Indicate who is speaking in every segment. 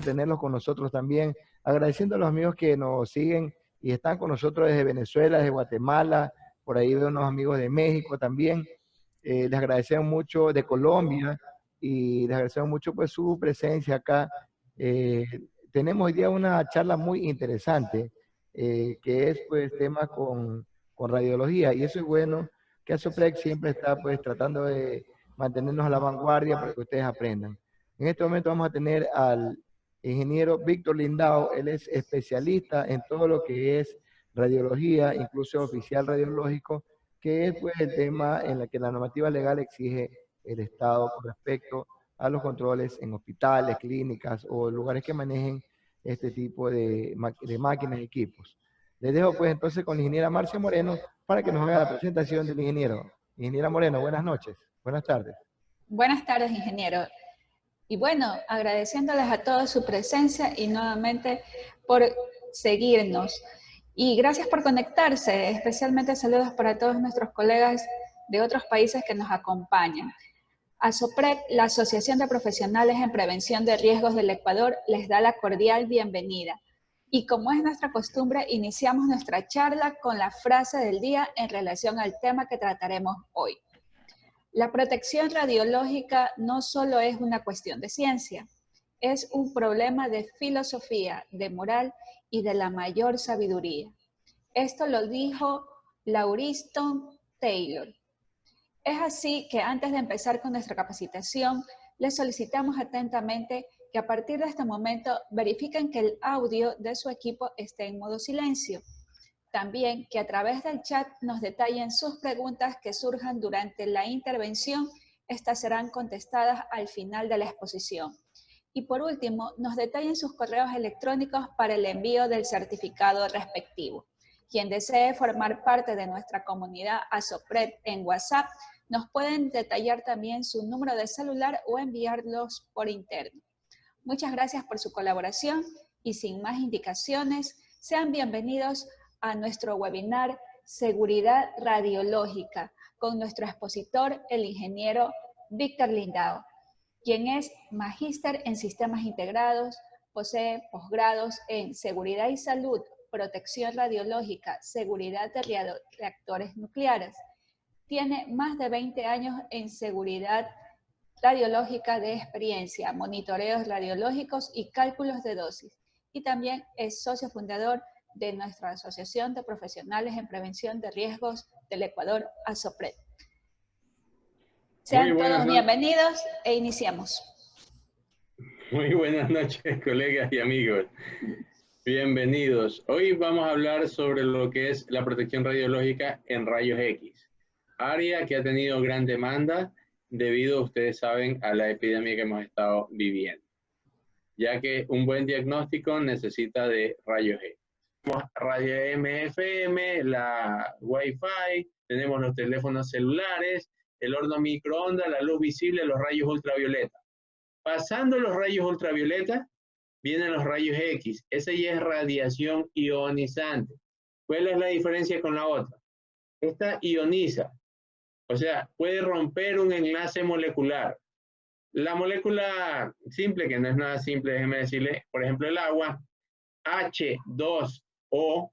Speaker 1: tenerlos con nosotros también. Agradeciendo a los amigos que nos siguen y están con nosotros desde Venezuela, desde Guatemala, por ahí veo unos amigos de México también. Les agradecemos mucho de Colombia y les agradecemos mucho pues su presencia acá. Eh, Tenemos hoy día una charla muy interesante que es pues tema con radiología y eso es bueno que Asoprec siempre está pues tratando de mantenernos a la vanguardia para que ustedes aprendan. En este momento vamos a tener al ingeniero Víctor Lindao, él es especialista en todo lo que es radiología, incluso oficial radiológico, que es pues el tema en el que la normativa legal exige el Estado con respecto a los controles en hospitales, clínicas o lugares que manejen este tipo de máquinas y equipos. Les dejo pues entonces con la ingeniera Marcia Moreno para que nos haga la presentación del ingeniero. Ingeniera Moreno, buenas noches, buenas tardes.
Speaker 2: Buenas tardes, ingeniero. Y bueno, agradeciéndoles a todos su presencia y nuevamente por seguirnos. Y gracias por conectarse, especialmente saludos para todos nuestros colegas de otros países que nos acompañan. Asoprec, la Asociación de Profesionales en Prevención de Riesgos del Ecuador, les da la cordial bienvenida. Y como es nuestra costumbre, iniciamos nuestra charla con la frase del día en relación al tema que trataremos hoy. La protección radiológica no solo es una cuestión de ciencia, es un problema de filosofía, de moral y de la mayor sabiduría. Esto lo dijo Lauriston Taylor. Es así que antes de empezar con nuestra capacitación, les solicitamos atentamente que a partir de este momento verifiquen que el audio de su equipo esté en modo silencio. También que a través del chat nos detallen sus preguntas que surjan durante la intervención. Estas serán contestadas al final de la exposición. Y por último, nos detallen sus correos electrónicos para el envío del certificado respectivo. Quien desee formar parte de nuestra comunidad Asoprec en WhatsApp, nos pueden detallar también su número de celular o enviarlos por interno. Muchas gracias por su colaboración y sin más indicaciones, sean bienvenidos a nuestro webinar Seguridad Radiológica con nuestro expositor, el ingeniero Víctor Lindao, quien es magíster en sistemas integrados, posee posgrados en seguridad y salud, protección radiológica, seguridad de reactores nucleares. Tiene más de 20 años en seguridad radiológica de experiencia, monitoreos radiológicos y cálculos de dosis. Y también es socio fundador de nuestra Asociación de Profesionales en Prevención de Riesgos del Ecuador, Asoprec. Sean todos bienvenidos e iniciamos.
Speaker 3: Muy buenas noches, colegas y amigos. Bienvenidos. Hoy vamos a hablar sobre lo que es la protección radiológica en rayos X, área que ha tenido gran demanda debido, ustedes saben, a la epidemia que hemos estado viviendo, ya que un buen diagnóstico necesita de rayos X. Tenemos radio FM, la Wi-Fi, tenemos los teléfonos celulares, el horno microondas, la luz visible, los rayos ultravioleta. Pasando los rayos ultravioleta, vienen los rayos X. Esa ya es radiación ionizante. ¿Cuál es la diferencia con la otra? Esta ioniza, o sea, puede romper un enlace molecular. La molécula simple, que no es nada simple, déjeme decirle, por ejemplo, el agua, H2O,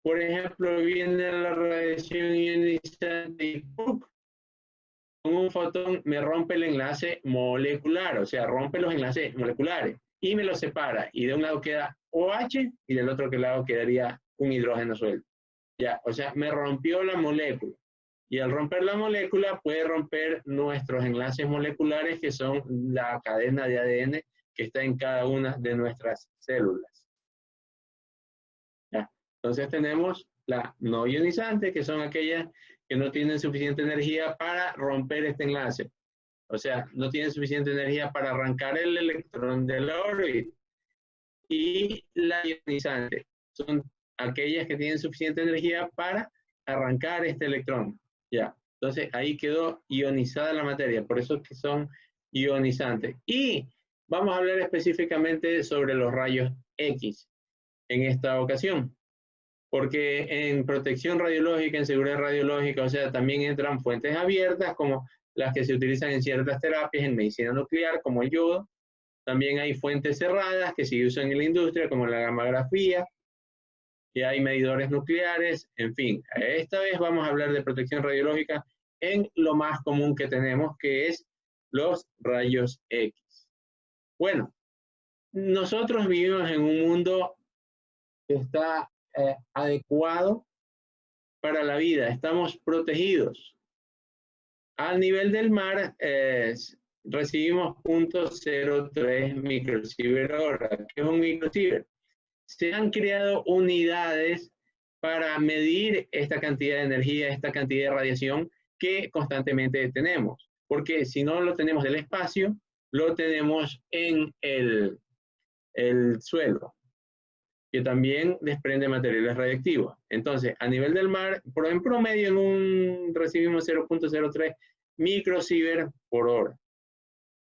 Speaker 3: por ejemplo, viene la radiación ionizante y ¡pum! Con un fotón me rompe el enlace molecular, o sea, rompe los enlaces moleculares y me los separa. Y de un lado queda OH y del otro lado quedaría un hidrógeno suelto. Ya, o sea, me rompió la molécula. Y al romper la molécula puede romper nuestros enlaces moleculares, que son la cadena de ADN que está en cada una de nuestras células. Ya. Entonces tenemos la no ionizante, que son aquellas que no tienen suficiente energía para romper este enlace. O sea, no tienen suficiente energía para arrancar el electrón de la órbita. Y la ionizante son aquellas que tienen suficiente energía para arrancar este electrón. Ya, entonces ahí quedó ionizada la materia, por eso es que son ionizantes. Y vamos a hablar específicamente sobre los rayos X en esta ocasión. Porque en protección radiológica, en seguridad radiológica, o sea, también entran fuentes abiertas como las que se utilizan en ciertas terapias, en medicina nuclear, como el yodo, También hay fuentes cerradas que se usan en la industria, como la gammagrafía, y hay medidores nucleares, en fin. Esta vez vamos a hablar de protección radiológica en lo más común que tenemos, que es los rayos X. Bueno, nosotros vivimos en un mundo que está adecuado para la vida, estamos protegidos. Al nivel del mar recibimos 0.03 microsievert hora. ¿Qué es un microsievert? Se han creado unidades para medir esta cantidad de energía, esta cantidad de radiación que constantemente tenemos. Porque si no lo tenemos del espacio, lo tenemos en el suelo, que también desprende materiales radiactivos. Entonces, a nivel del mar, en promedio recibimos 0.03 microsievert por hora.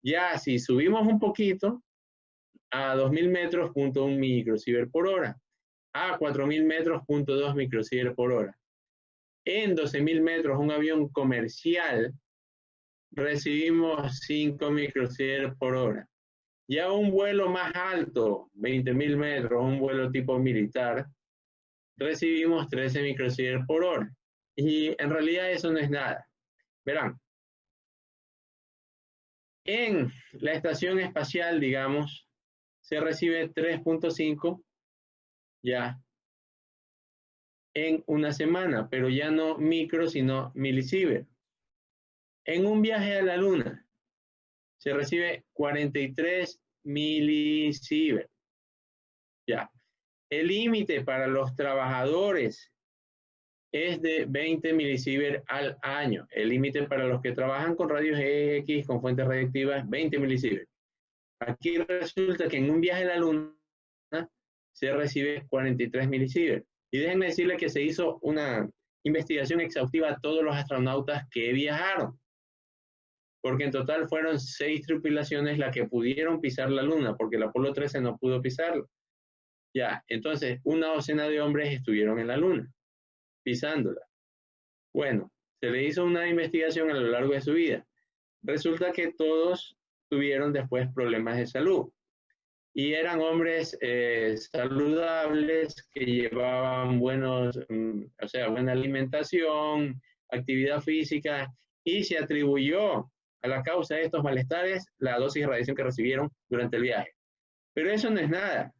Speaker 3: Ya si subimos un poquito, a 2.000 metros, 0.1 microsievert por hora. A 4.000 metros, 0.2 microsievert por hora. En 12.000 metros, un avión comercial, recibimos 5 microsievert por hora. Ya un vuelo más alto, 20.000 metros, un vuelo tipo militar, recibimos 13 microsievert por hora. Y en realidad eso no es nada. Verán, en la estación espacial, digamos, se recibe 3.5 ya en una semana, pero ya no micro, sino milisievert. En un viaje a la Luna se recibe 43 milisievert. Ya. El límite para los trabajadores es de 20 milisievert al año. El límite para los que trabajan con rayos X, con fuentes radiactivas, 20 milisievert. Aquí resulta que en un viaje a la Luna se recibe 43 milisievert. Y déjenme decirles que se hizo una investigación exhaustiva a todos los astronautas que viajaron, porque en total fueron 6 tripulaciones las que pudieron pisar la Luna, porque el Apolo 13 no pudo pisarlo. Ya, entonces una docena de hombres estuvieron en la Luna, pisándola. Bueno, se le hizo una investigación a lo largo de su vida. Resulta que todos tuvieron después problemas de salud. Y eran hombres saludables que llevaban buena alimentación, actividad física, y se atribuyó a la causa de estos malestares la dosis de radiación que recibieron durante el viaje. Pero eso no es nada.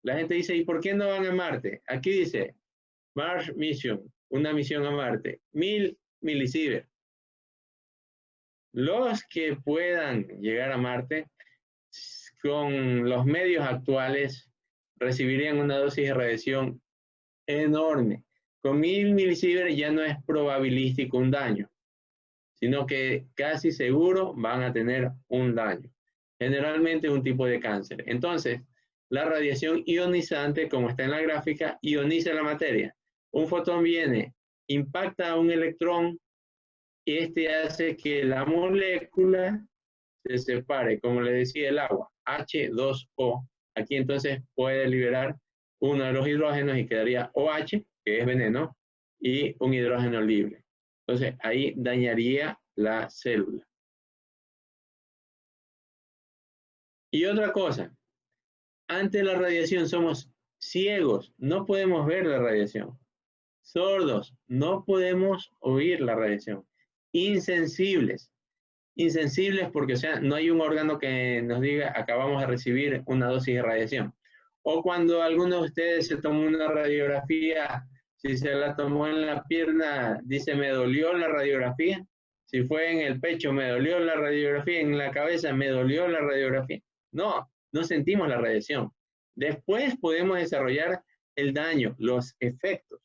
Speaker 3: La gente dice, ¿y por qué no van a Marte? Aquí dice, Mars Mission, una misión a Marte, 1000 milisievert. Los que puedan llegar a Marte, con los medios actuales, recibirían una dosis de radiación enorme. Con 1000 milisievert ya no es probabilístico un daño, sino que casi seguro van a tener un daño. Generalmente un tipo de cáncer. Entonces, la radiación ionizante, como está en la gráfica, ioniza la materia. Un fotón viene, impacta a un electrón, y este hace que la molécula se separe, como le decía el agua, H2O. Aquí entonces puede liberar uno de los hidrógenos y quedaría OH, que es veneno, y un hidrógeno libre. Entonces ahí dañaría la célula. Y otra cosa, ante la radiación somos ciegos, no podemos ver la radiación. Sordos, no podemos oír la radiación. Insensibles. Insensibles porque, o sea, no hay un órgano que nos diga acabamos de recibir una dosis de radiación. O cuando alguno de ustedes se tomó una radiografía, si se la tomó en la pierna, dice me dolió la radiografía. Si fue en el pecho, me dolió la radiografía. En la cabeza, me dolió la radiografía. No, no sentimos la radiación. Después podemos desarrollar el daño, los efectos.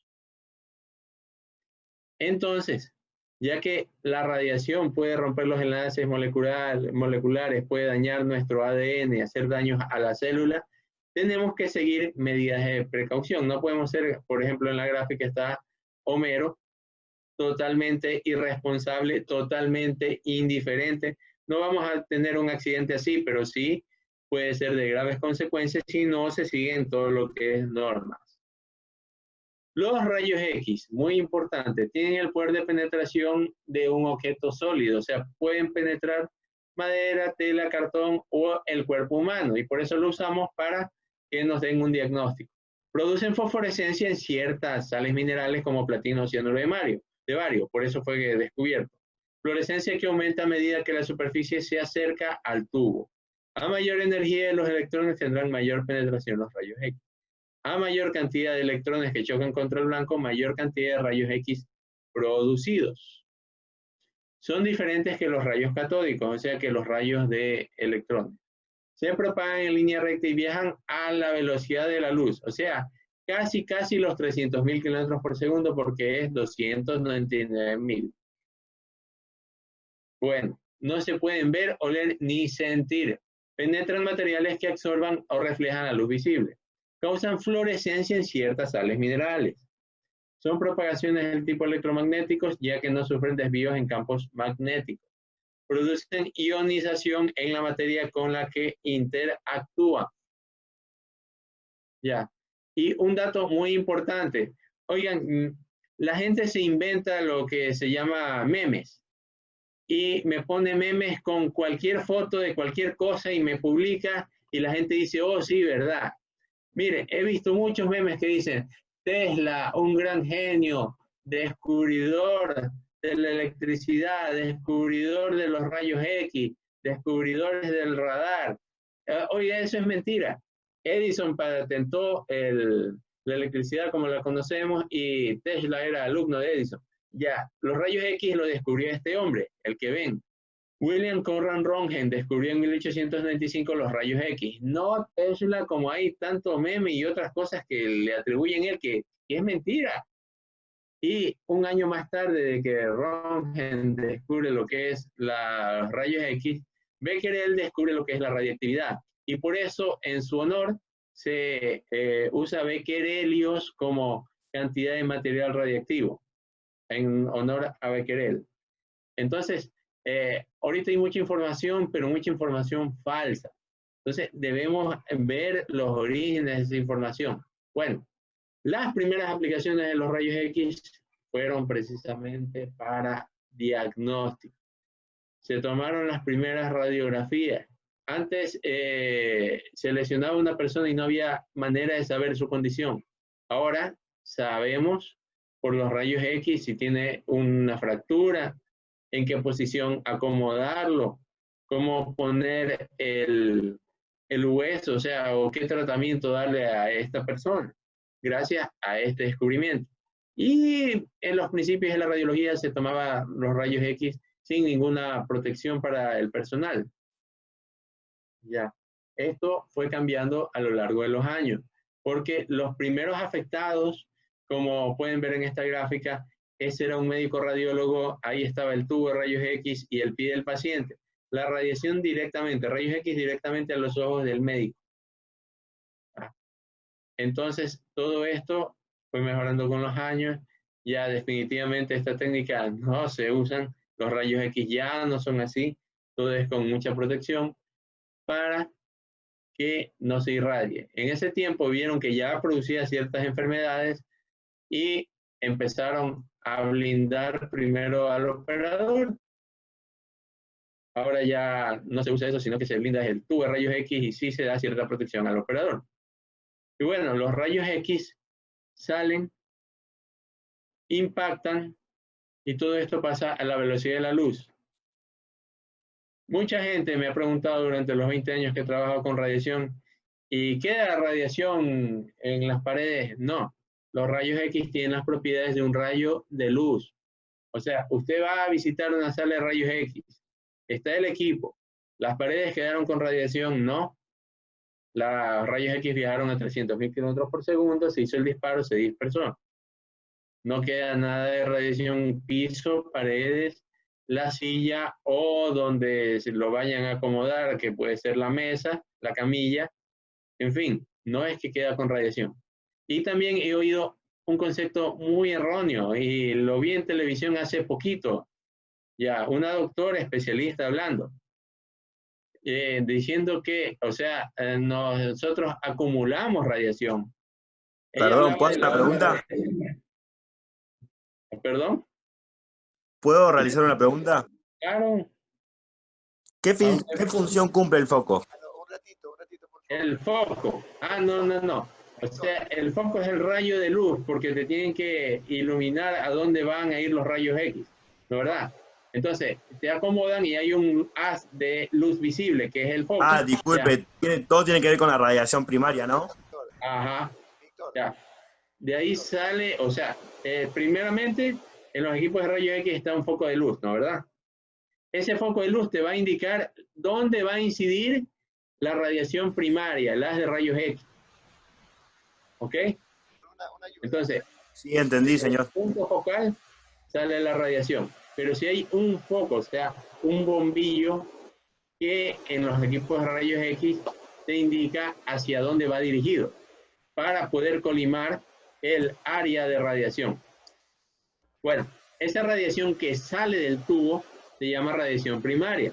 Speaker 3: Entonces, ya que la radiación puede romper los enlaces moleculares, puede dañar nuestro ADN y hacer daños a la célula, tenemos que seguir medidas de precaución. No podemos ser, por ejemplo, en la gráfica está Homero, totalmente irresponsable, totalmente indiferente. No vamos a tener un accidente así, pero sí puede ser de graves consecuencias si no se siguen todo lo que es normas. Los rayos X, muy importante, tienen el poder de penetración de un objeto sólido, o sea, pueden penetrar madera, tela, cartón o el cuerpo humano. Y por eso lo usamos para que nos den un diagnóstico. Producen fosforescencia en ciertas sales minerales como platino, cianuro de bario. Por eso fue descubierto. Fluorescencia que aumenta a medida que la superficie se acerca al tubo. A mayor energía, los electrones tendrán mayor penetración en los rayos X. A mayor cantidad de electrones que chocan contra el blanco, mayor cantidad de rayos X producidos. Son diferentes que los rayos catódicos, o sea que los rayos de electrones. Se propagan en línea recta y viajan a la velocidad de la luz, o sea, casi los 300.000 kilómetros por segundo porque es 299.000. Bueno, no se pueden ver, oler ni sentir. Penetran materiales que absorban o reflejan la luz visible. Causan fluorescencia en ciertas sales minerales. Son propagaciones del tipo electromagnéticos, ya que no sufren desvíos en campos magnéticos. Producen ionización en la materia con la que interactúan. Ya. Y un dato muy importante. Oigan, la gente se inventa lo que se llama memes. Y me pone memes con cualquier foto de cualquier cosa y me publica y la gente dice, oh, sí, verdad. Mire, he visto muchos memes que dicen, Tesla, un gran genio, descubridor de la electricidad, descubridor de los rayos X, descubridores del radar. Oiga, eso es mentira. Edison patentó la electricidad como la conocemos y Tesla era alumno de Edison. Ya, los rayos X lo descubrió este hombre, el que ven. William Conrad Röntgen descubrió en 1895 los rayos X. No Tesla, como hay tanto meme y otras cosas que le atribuyen a él, que es mentira. Y un año más tarde de que Röntgen descubre lo que es los rayos X, Becquerel descubre lo que es la radiactividad. Y por eso, en su honor, se usa becquerelios como cantidad de material radiactivo, en honor a Becquerel. Entonces, ahorita hay mucha información, pero mucha información falsa. Entonces, debemos ver los orígenes de esa información. Bueno, las primeras aplicaciones de los rayos X fueron precisamente para diagnóstico. Se tomaron las primeras radiografías. Antes se lesionaba una persona y no había manera de saber su condición. Ahora sabemos por los rayos X si tiene una fractura, en qué posición acomodarlo, cómo poner el hueso, o sea, o qué tratamiento darle a esta persona, gracias a este descubrimiento. Y en los principios de la radiología se tomaban los rayos X sin ninguna protección para el personal. Ya, esto fue cambiando a lo largo de los años, porque los primeros afectados, como pueden ver en esta gráfica, ese era un médico radiólogo, ahí estaba el tubo de rayos X y el pie del paciente. La radiación directamente, rayos X directamente a los ojos del médico. Entonces, todo esto fue mejorando con los años. Ya definitivamente esta técnica no se usan, los rayos X ya no son así, todo es con mucha protección para que no se irradie. En ese tiempo vieron que ya producía ciertas enfermedades y empezaron a blindar primero al operador. Ahora ya no se usa eso, sino que se blinda el tubo de rayos X y sí se da cierta protección al operador. Y bueno, los rayos X salen, impactan y todo esto pasa a la velocidad de la luz. Mucha gente me ha preguntado durante los 20 años que he trabajado con radiación, ¿y queda radiación en las paredes? No, los rayos X tienen las propiedades de un rayo de luz. O sea, usted va a visitar una sala de rayos X, está el equipo, las paredes quedaron con radiación, no. Los rayos X viajaron a 300.000 kilómetros por segundo, se hizo el disparo, se dispersó. No queda nada de radiación, piso, paredes, la silla o donde se lo vayan a acomodar, que puede ser la mesa, la camilla, en fin, no es que queda con radiación. Y también he oído un concepto muy erróneo y lo vi en televisión hace poquito, ya, una doctora especialista hablando, diciendo que, o sea, nosotros acumulamos radiación.
Speaker 4: Perdón, ¿puedo hacer una pregunta?
Speaker 3: ¿Perdón?
Speaker 4: ¿Puedo realizar una pregunta?
Speaker 3: Claro.
Speaker 4: ¿Qué función cumple el foco?
Speaker 1: Un ratito, por favor.
Speaker 3: El foco. Ah, no. O sea, el foco es el rayo de luz, porque te tienen que iluminar a dónde van a ir los rayos X, ¿no verdad? Entonces, te acomodan y hay un haz de luz visible, que es el foco.
Speaker 4: Ah, disculpe, todo tiene que ver con la radiación primaria, ¿no?
Speaker 3: Ajá. Ya. De ahí sale, o sea, primeramente, en los equipos de rayos X está un foco de luz, ¿no verdad? Ese foco de luz te va a indicar dónde va a incidir la radiación primaria, el haz de rayos X. ¿Ok? Entonces,
Speaker 4: sí, entendí, señor.
Speaker 3: el punto focal sale la radiación. Pero si hay un foco, o sea, un bombillo que en los equipos de rayos X te indica hacia dónde va dirigido para poder colimar el área de radiación. Bueno, esa radiación que sale del tubo se llama radiación primaria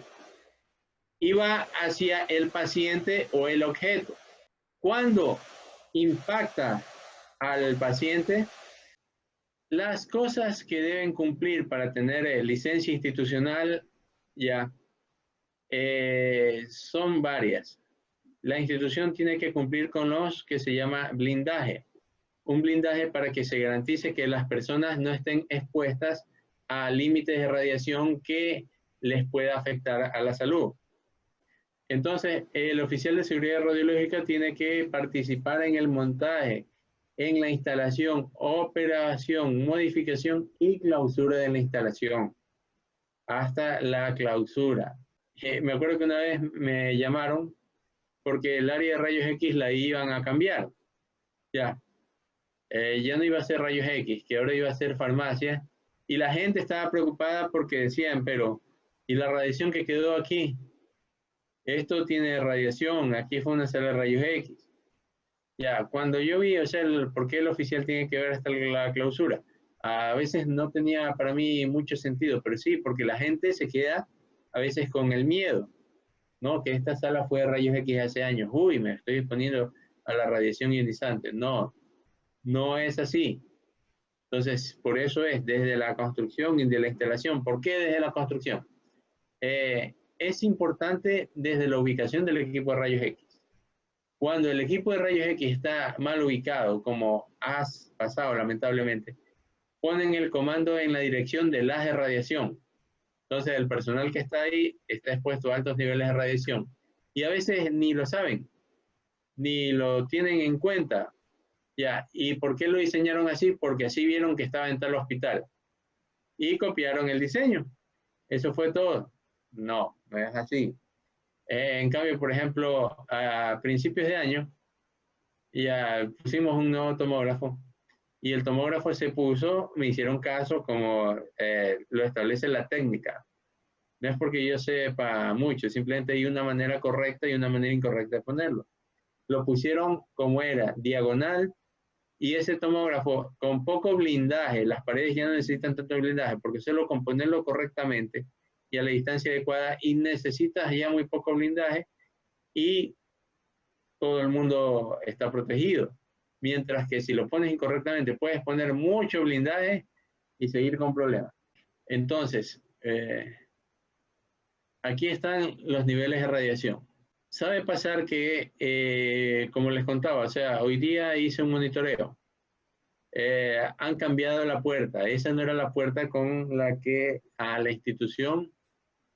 Speaker 3: y va hacia el paciente o el objeto. Cuando impacta al paciente, las cosas que deben cumplir para tener licencia institucional ya son varias. La institución tiene que cumplir con los que se llama blindaje. Un blindaje para que se garantice que las personas no estén expuestas a límites de radiación que les pueda afectar a la salud. Entonces, el oficial de seguridad radiológica tiene que participar en el montaje, en la instalación, operación, modificación y clausura de la instalación, hasta la clausura. Me acuerdo que una vez me llamaron porque el área de rayos X la iban a cambiar. Ya no iba a ser rayos X, que ahora iba a ser farmacia, y la gente estaba preocupada porque decían, pero, ¿y la radiación que quedó aquí? Esto tiene radiación, aquí fue una sala de rayos X. Ya, cuando yo vi, o sea, por qué el oficial tiene que ver hasta la clausura, a veces no tenía para mí mucho sentido, pero sí, porque la gente se queda a veces con el miedo, ¿no? Que esta sala fue de rayos X hace años, uy, me estoy exponiendo a la radiación ionizante. No, no es así. Entonces, por eso es desde la construcción y de la instalación. ¿Por qué desde la construcción? Es importante desde la ubicación del equipo de rayos X. Cuando el equipo de rayos X está mal ubicado, como has pasado lamentablemente, ponen el comando en la dirección del haz de radiación. Entonces, el personal que está ahí está expuesto a altos niveles de radiación. Y a veces ni lo saben, ni lo tienen en cuenta. Ya, ¿y por qué lo diseñaron así? Porque así vieron que estaba en tal hospital. Y copiaron el diseño. Eso fue todo. No, no es así. En cambio, por ejemplo, a principios de año, ya pusimos un nuevo tomógrafo y el tomógrafo se puso, me hicieron caso como lo establece la técnica. No es porque yo sepa mucho, simplemente hay una manera correcta y una manera incorrecta de ponerlo. Lo pusieron como era, diagonal, y ese tomógrafo con poco blindaje, las paredes ya no necesitan tanto blindaje, porque solo con ponerlo correctamente y a la distancia adecuada, y necesitas ya muy poco blindaje, y todo el mundo está protegido. Mientras que si lo pones incorrectamente, puedes poner mucho blindaje y seguir con problemas. Entonces, aquí están los niveles de radiación. Sabe pasar que, como les contaba, o sea, hoy día hice un monitoreo. Han cambiado la puerta. Esa no era la puerta con la que a la institución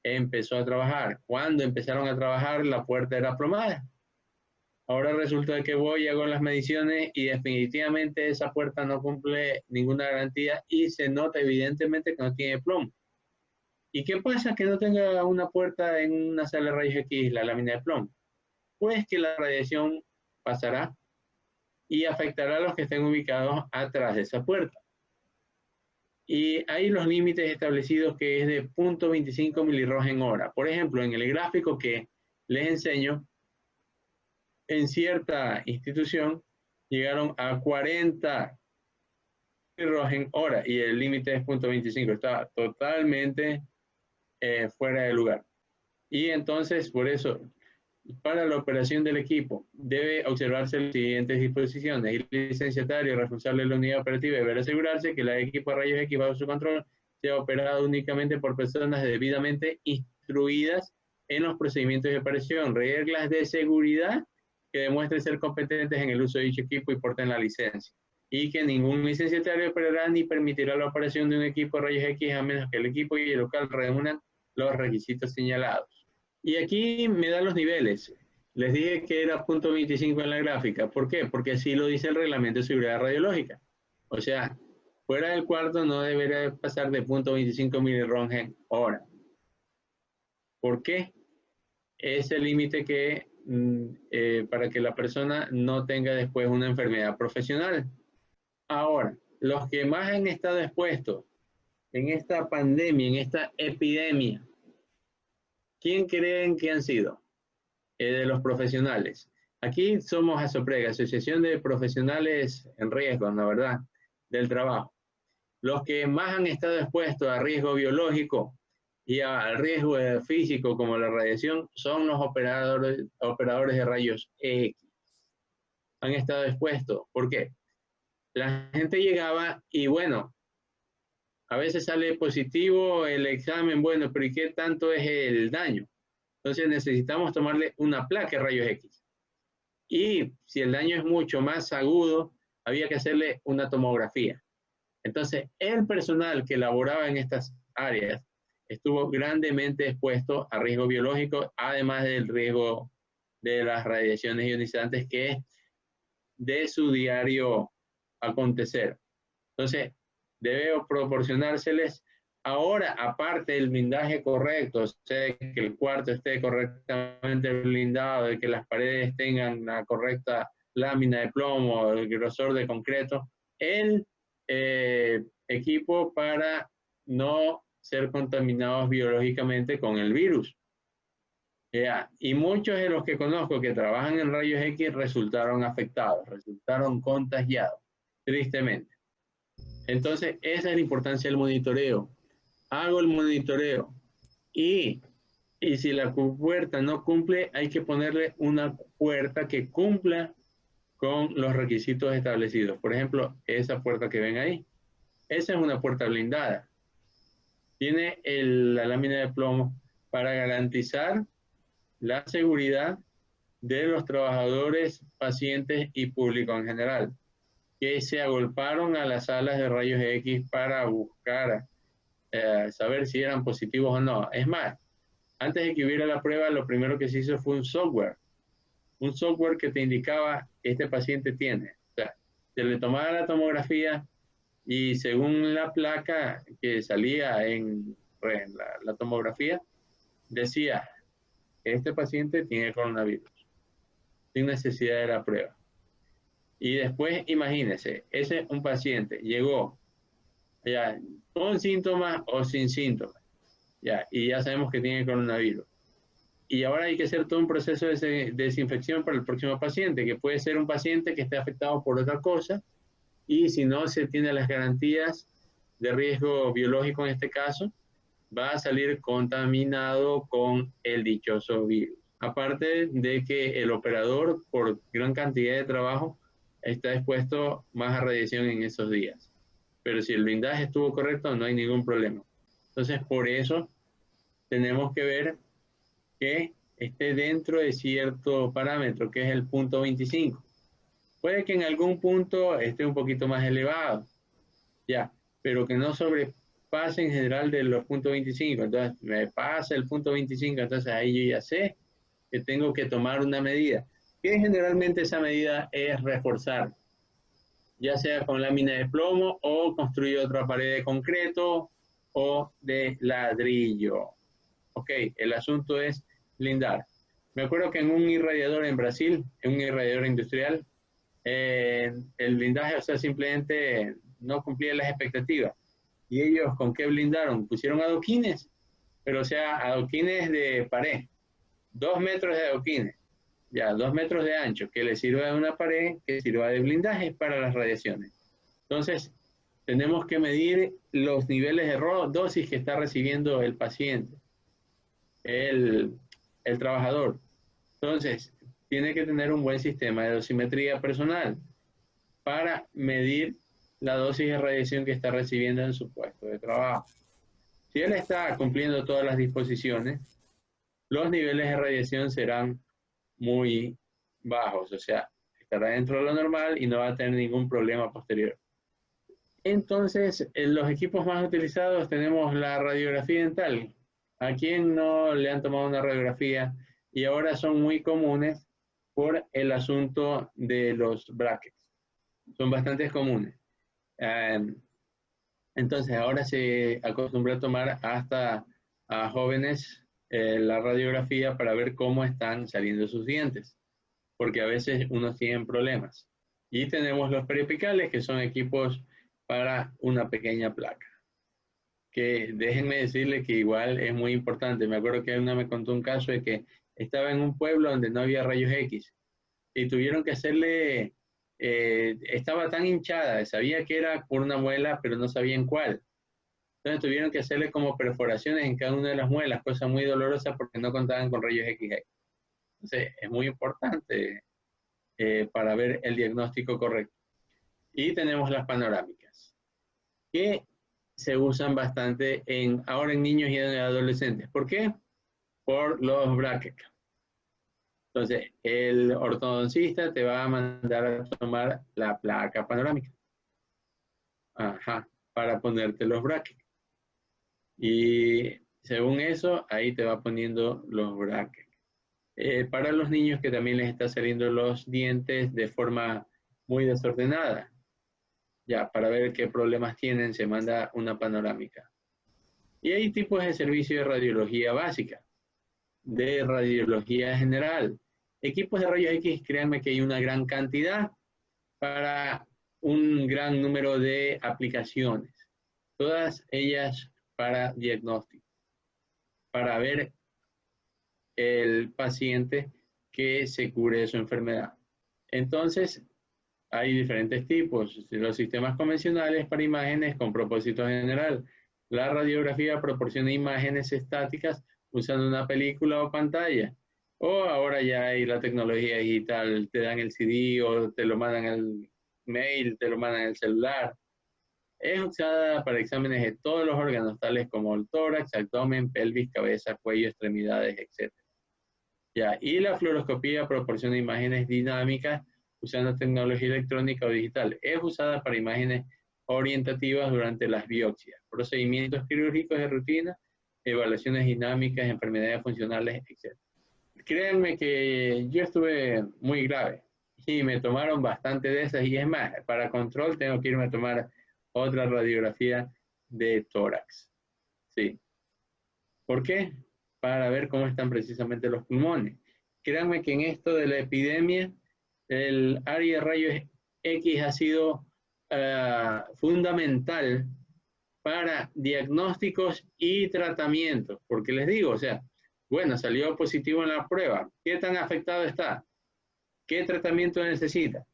Speaker 3: empezó a trabajar. Cuando empezaron a trabajar, la puerta era plomada. Ahora resulta que voy y hago las mediciones y definitivamente esa puerta no cumple ninguna garantía y se nota evidentemente que no tiene plomo. ¿Y qué pasa que no tenga una puerta en una sala de rayos X, la lámina de plomo? Pues que la radiación pasará y afectará a los que estén ubicados atrás de esa puerta. Y hay los límites establecidos que es de 0.25 milirroes en hora. Por ejemplo, en el gráfico que les enseño, en cierta institución llegaron a 40 milirroes en hora y el límite es 0.25. Está totalmente fuera de lugar. Y entonces, por eso, para la operación del equipo, debe observarse las siguientes disposiciones. El licenciatario responsable de la unidad operativa deberá asegurarse que el equipo de rayos X bajo su control sea operado únicamente por personas debidamente instruidas en los procedimientos de operación, reglas de seguridad que demuestren ser competentes en el uso de dicho equipo y porten la licencia. Y que ningún licenciatario operará ni permitirá la operación de un equipo de rayos X a menos que el equipo y el local reúnan los requisitos señalados. Y aquí me dan los niveles. Les dije que era punto 25 en la gráfica. ¿Por qué? Porque así lo dice el reglamento de seguridad radiológica. O sea, fuera del cuarto no debería pasar de punto 25 miliröntgen hora. ¿Por qué? Es el límite que para que la persona no tenga después una enfermedad profesional. Ahora, los que más han estado expuestos en esta pandemia, en esta epidemia, ¿quién creen que han sido? De los profesionales. Aquí somos ASOPREG, Asociación de Profesionales en Riesgo, la verdad, del trabajo. Los que más han estado expuestos a riesgo biológico y al riesgo físico como la radiación son los operadores de rayos X. Han estado expuestos. ¿Por qué? La gente llegaba y bueno, a veces sale positivo el examen, bueno, pero ¿y qué tanto es el daño? Entonces necesitamos tomarle una placa de rayos X. Y si el daño es mucho más agudo, había que hacerle una tomografía. Entonces, el personal que laboraba en estas áreas estuvo grandemente expuesto a riesgo biológico, además del riesgo de las radiaciones ionizantes que es de su diario acontecer. Entonces, debe proporcionárseles ahora, aparte del blindaje correcto, o sea, que el cuarto esté correctamente blindado, de que las paredes tengan la correcta lámina de plomo, el grosor de concreto, el equipo para no ser contaminados biológicamente con el virus. Y muchos de los que conozco que trabajan en rayos X resultaron afectados, resultaron contagiados, tristemente. Entonces, esa es la importancia del monitoreo. Hago el monitoreo y si la puerta no cumple, hay que ponerle una puerta que cumpla con los requisitos establecidos. Por ejemplo, esa puerta que ven ahí. Esa es una puerta blindada. Tiene la lámina de plomo para garantizar la seguridad de los trabajadores, pacientes y público en general, que se agolparon a las salas de rayos X para buscar saber si eran positivos o no. Es más, antes de que hubiera la prueba, lo primero que se hizo fue un software que te indicaba que este paciente tiene. O sea, se le tomaba la tomografía y según la placa que salía en la tomografía, decía que este paciente tiene coronavirus, sin necesidad de la prueba. Y después, imagínense, ese un paciente llegó ya con síntomas o sin síntomas, ya, y ya sabemos que tiene coronavirus. Y ahora hay que hacer todo un proceso de desinfección para el próximo paciente, que puede ser un paciente que esté afectado por otra cosa, y si no se tiene las garantías de riesgo biológico en este caso, va a salir contaminado con el dichoso virus. Aparte de que el operador, por gran cantidad de trabajo, está expuesto más a radiación en esos días. Pero si el blindaje estuvo correcto, no hay ningún problema. Entonces, por eso tenemos que ver que esté dentro de cierto parámetro, que es el punto 25. Puede que en algún punto esté un poquito más elevado, ya, pero que no sobrepase en general de los puntos 25. Entonces, me pasa el punto 25, entonces ahí yo ya sé que tengo que tomar una medida. Que generalmente esa medida es reforzar, ya sea con lámina de plomo o construir otra pared de concreto o de ladrillo. Ok, el asunto es blindar. Me acuerdo que en un irradiador en Brasil, en un irradiador industrial, el blindaje, o sea, simplemente no cumplía las expectativas. ¿Y ellos con qué blindaron? Pusieron adoquines, pero o sea, adoquines de pared, 2 metros de adoquines, ya, 2 metros de ancho, que le sirva de una pared, que sirva de blindaje para las radiaciones. Entonces, tenemos que medir los niveles de dosis que está recibiendo el paciente, el trabajador. Entonces, tiene que tener un buen sistema de dosimetría personal para medir la dosis de radiación que está recibiendo en su puesto de trabajo. Si él está cumpliendo todas las disposiciones, los niveles de radiación serán muy bajos, o sea, estará dentro de lo normal y no va a tener ningún problema posterior. Entonces, en los equipos más utilizados tenemos la radiografía dental. ¿A quién no le han tomado una radiografía? Y ahora son muy comunes por el asunto de los brackets. Son bastante comunes. Entonces, ahora se acostumbra a tomar hasta a jóvenes la radiografía para ver cómo están saliendo sus dientes, porque a veces unos tienen problemas. Y tenemos los periapicales, que son equipos para una pequeña placa, que déjenme decirle que igual es muy importante. Me acuerdo que una me contó un caso de que estaba en un pueblo donde no había rayos X y tuvieron que hacerle, estaba tan hinchada, sabía que era por una muela, pero no sabían cuál. Entonces tuvieron que hacerle como perforaciones en cada una de las muelas, cosa muy dolorosa porque no contaban con rayos X. Entonces es muy importante para ver el diagnóstico correcto. Y tenemos las panorámicas, que se usan bastante ahora en niños y en adolescentes. ¿Por qué? Por los brackets. Entonces, el ortodoncista te va a mandar a tomar la placa panorámica. Ajá, para ponerte los brackets. Y según eso, ahí te va poniendo los brackets. Para los niños que también les está saliendo los dientes de forma muy desordenada, ya, para ver qué problemas tienen, se manda una panorámica. Y hay tipos de servicio de radiología básica, de radiología general. Equipos de rayos X, créanme que hay una gran cantidad para un gran número de aplicaciones. Todas ellas para diagnóstico, para ver el paciente que se cure de su enfermedad. Entonces, hay diferentes tipos. Los sistemas convencionales para imágenes con propósito general. La radiografía proporciona imágenes estáticas usando una película o pantalla. O ahora ya hay la tecnología digital, te dan el CD o te lo mandan el mail, te lo mandan el celular. Es usada para exámenes de todos los órganos, tales como el tórax, abdomen, pelvis, cabeza, cuello, extremidades, etc. Ya, y la fluoroscopía proporciona imágenes dinámicas usando tecnología electrónica o digital. Es usada para imágenes orientativas durante las biopsias, procedimientos quirúrgicos de rutina, evaluaciones dinámicas, enfermedades funcionales, etc. Créanme que yo estuve muy grave y me tomaron bastante de esas, y es más, para control tengo que irme a tomar otra radiografía de tórax. Sí. ¿Por qué? Para ver cómo están precisamente los pulmones. Créanme que en esto de la epidemia, el área de rayos X ha sido fundamental para diagnósticos y tratamientos, porque les digo, o sea, bueno, salió positivo en la prueba, ¿qué tan afectado está? ¿Qué tratamiento necesita?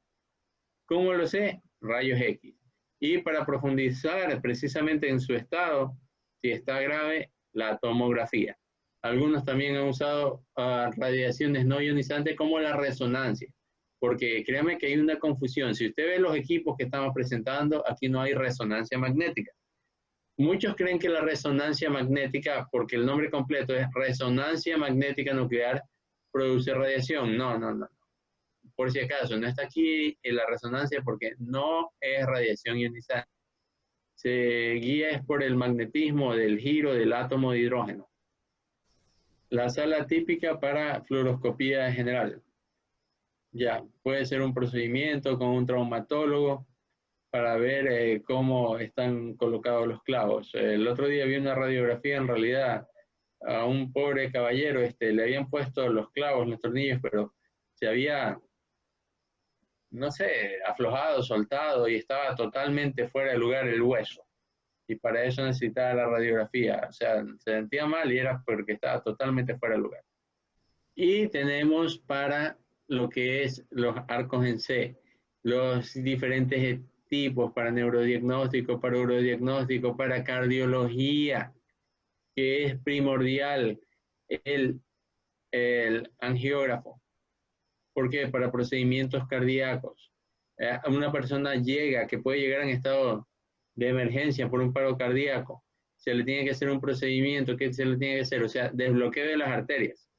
Speaker 3: ¿Cómo lo sé? Rayos X. Y para profundizar precisamente en su estado, si está grave, la tomografía. Algunos también han usado radiaciones no ionizantes como la resonancia, porque créanme que hay una confusión. Si usted ve los equipos que estamos presentando, aquí no hay resonancia magnética. Muchos creen que la resonancia magnética, porque el nombre completo es resonancia magnética nuclear, produce radiación. No, no, no. Por si acaso, no está aquí en la resonancia porque no es radiación ionizante. Se guía es por el magnetismo del giro del átomo de hidrógeno. La sala típica para fluoroscopía general. Ya, puede ser un procedimiento con un traumatólogo para ver cómo están colocados los clavos. El otro día vi una radiografía, en realidad, a un pobre caballero, le habían puesto los clavos, los tornillos, pero se había, no sé, aflojado, soltado y estaba totalmente fuera de lugar el hueso. Y para eso necesitaba la radiografía. O sea, se sentía mal y era porque estaba totalmente fuera de lugar. Y tenemos para lo que es los arcos en C, los diferentes tipos para neurodiagnóstico, para urodiagnóstico, para cardiología, que es primordial el angiógrafo. ¿Por qué? Para procedimientos cardíacos. Una persona que puede llegar en estado de emergencia por un paro cardíaco. se le tiene que hacer un procedimiento, ¿qué se le tiene que hacer? O sea, desbloqueo de las arterias.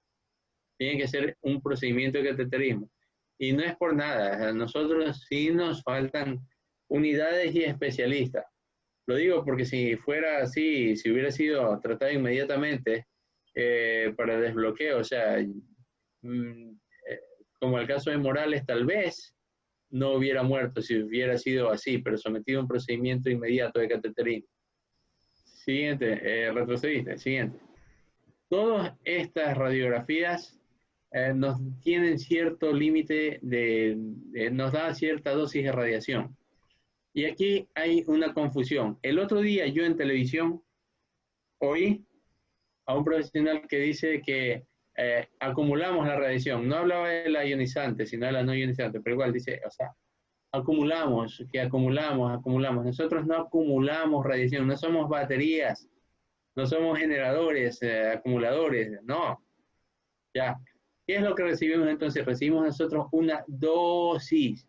Speaker 3: Tiene que ser un procedimiento de cateterismo. Y no es por nada, a nosotros sí nos faltan unidades y especialistas. Lo digo porque si fuera así, si hubiera sido tratado inmediatamente para desbloqueo, o sea, como el caso de Morales, tal vez no hubiera muerto si hubiera sido así, pero sometido a un procedimiento inmediato de cateterismo. Siguiente, retrocediste, siguiente. Todas estas radiografías nos tienen cierto límite nos da cierta dosis de radiación. Y aquí hay una confusión. El otro día yo en televisión oí a un profesional que dice que acumulamos la radiación. No hablaba de la ionizante, sino de la no ionizante, pero igual dice, o sea, acumulamos. Nosotros no acumulamos radiación, no somos baterías, no somos generadores, acumuladores, no. Ya. ¿Qué es lo que recibimos entonces? Recibimos nosotros una dosis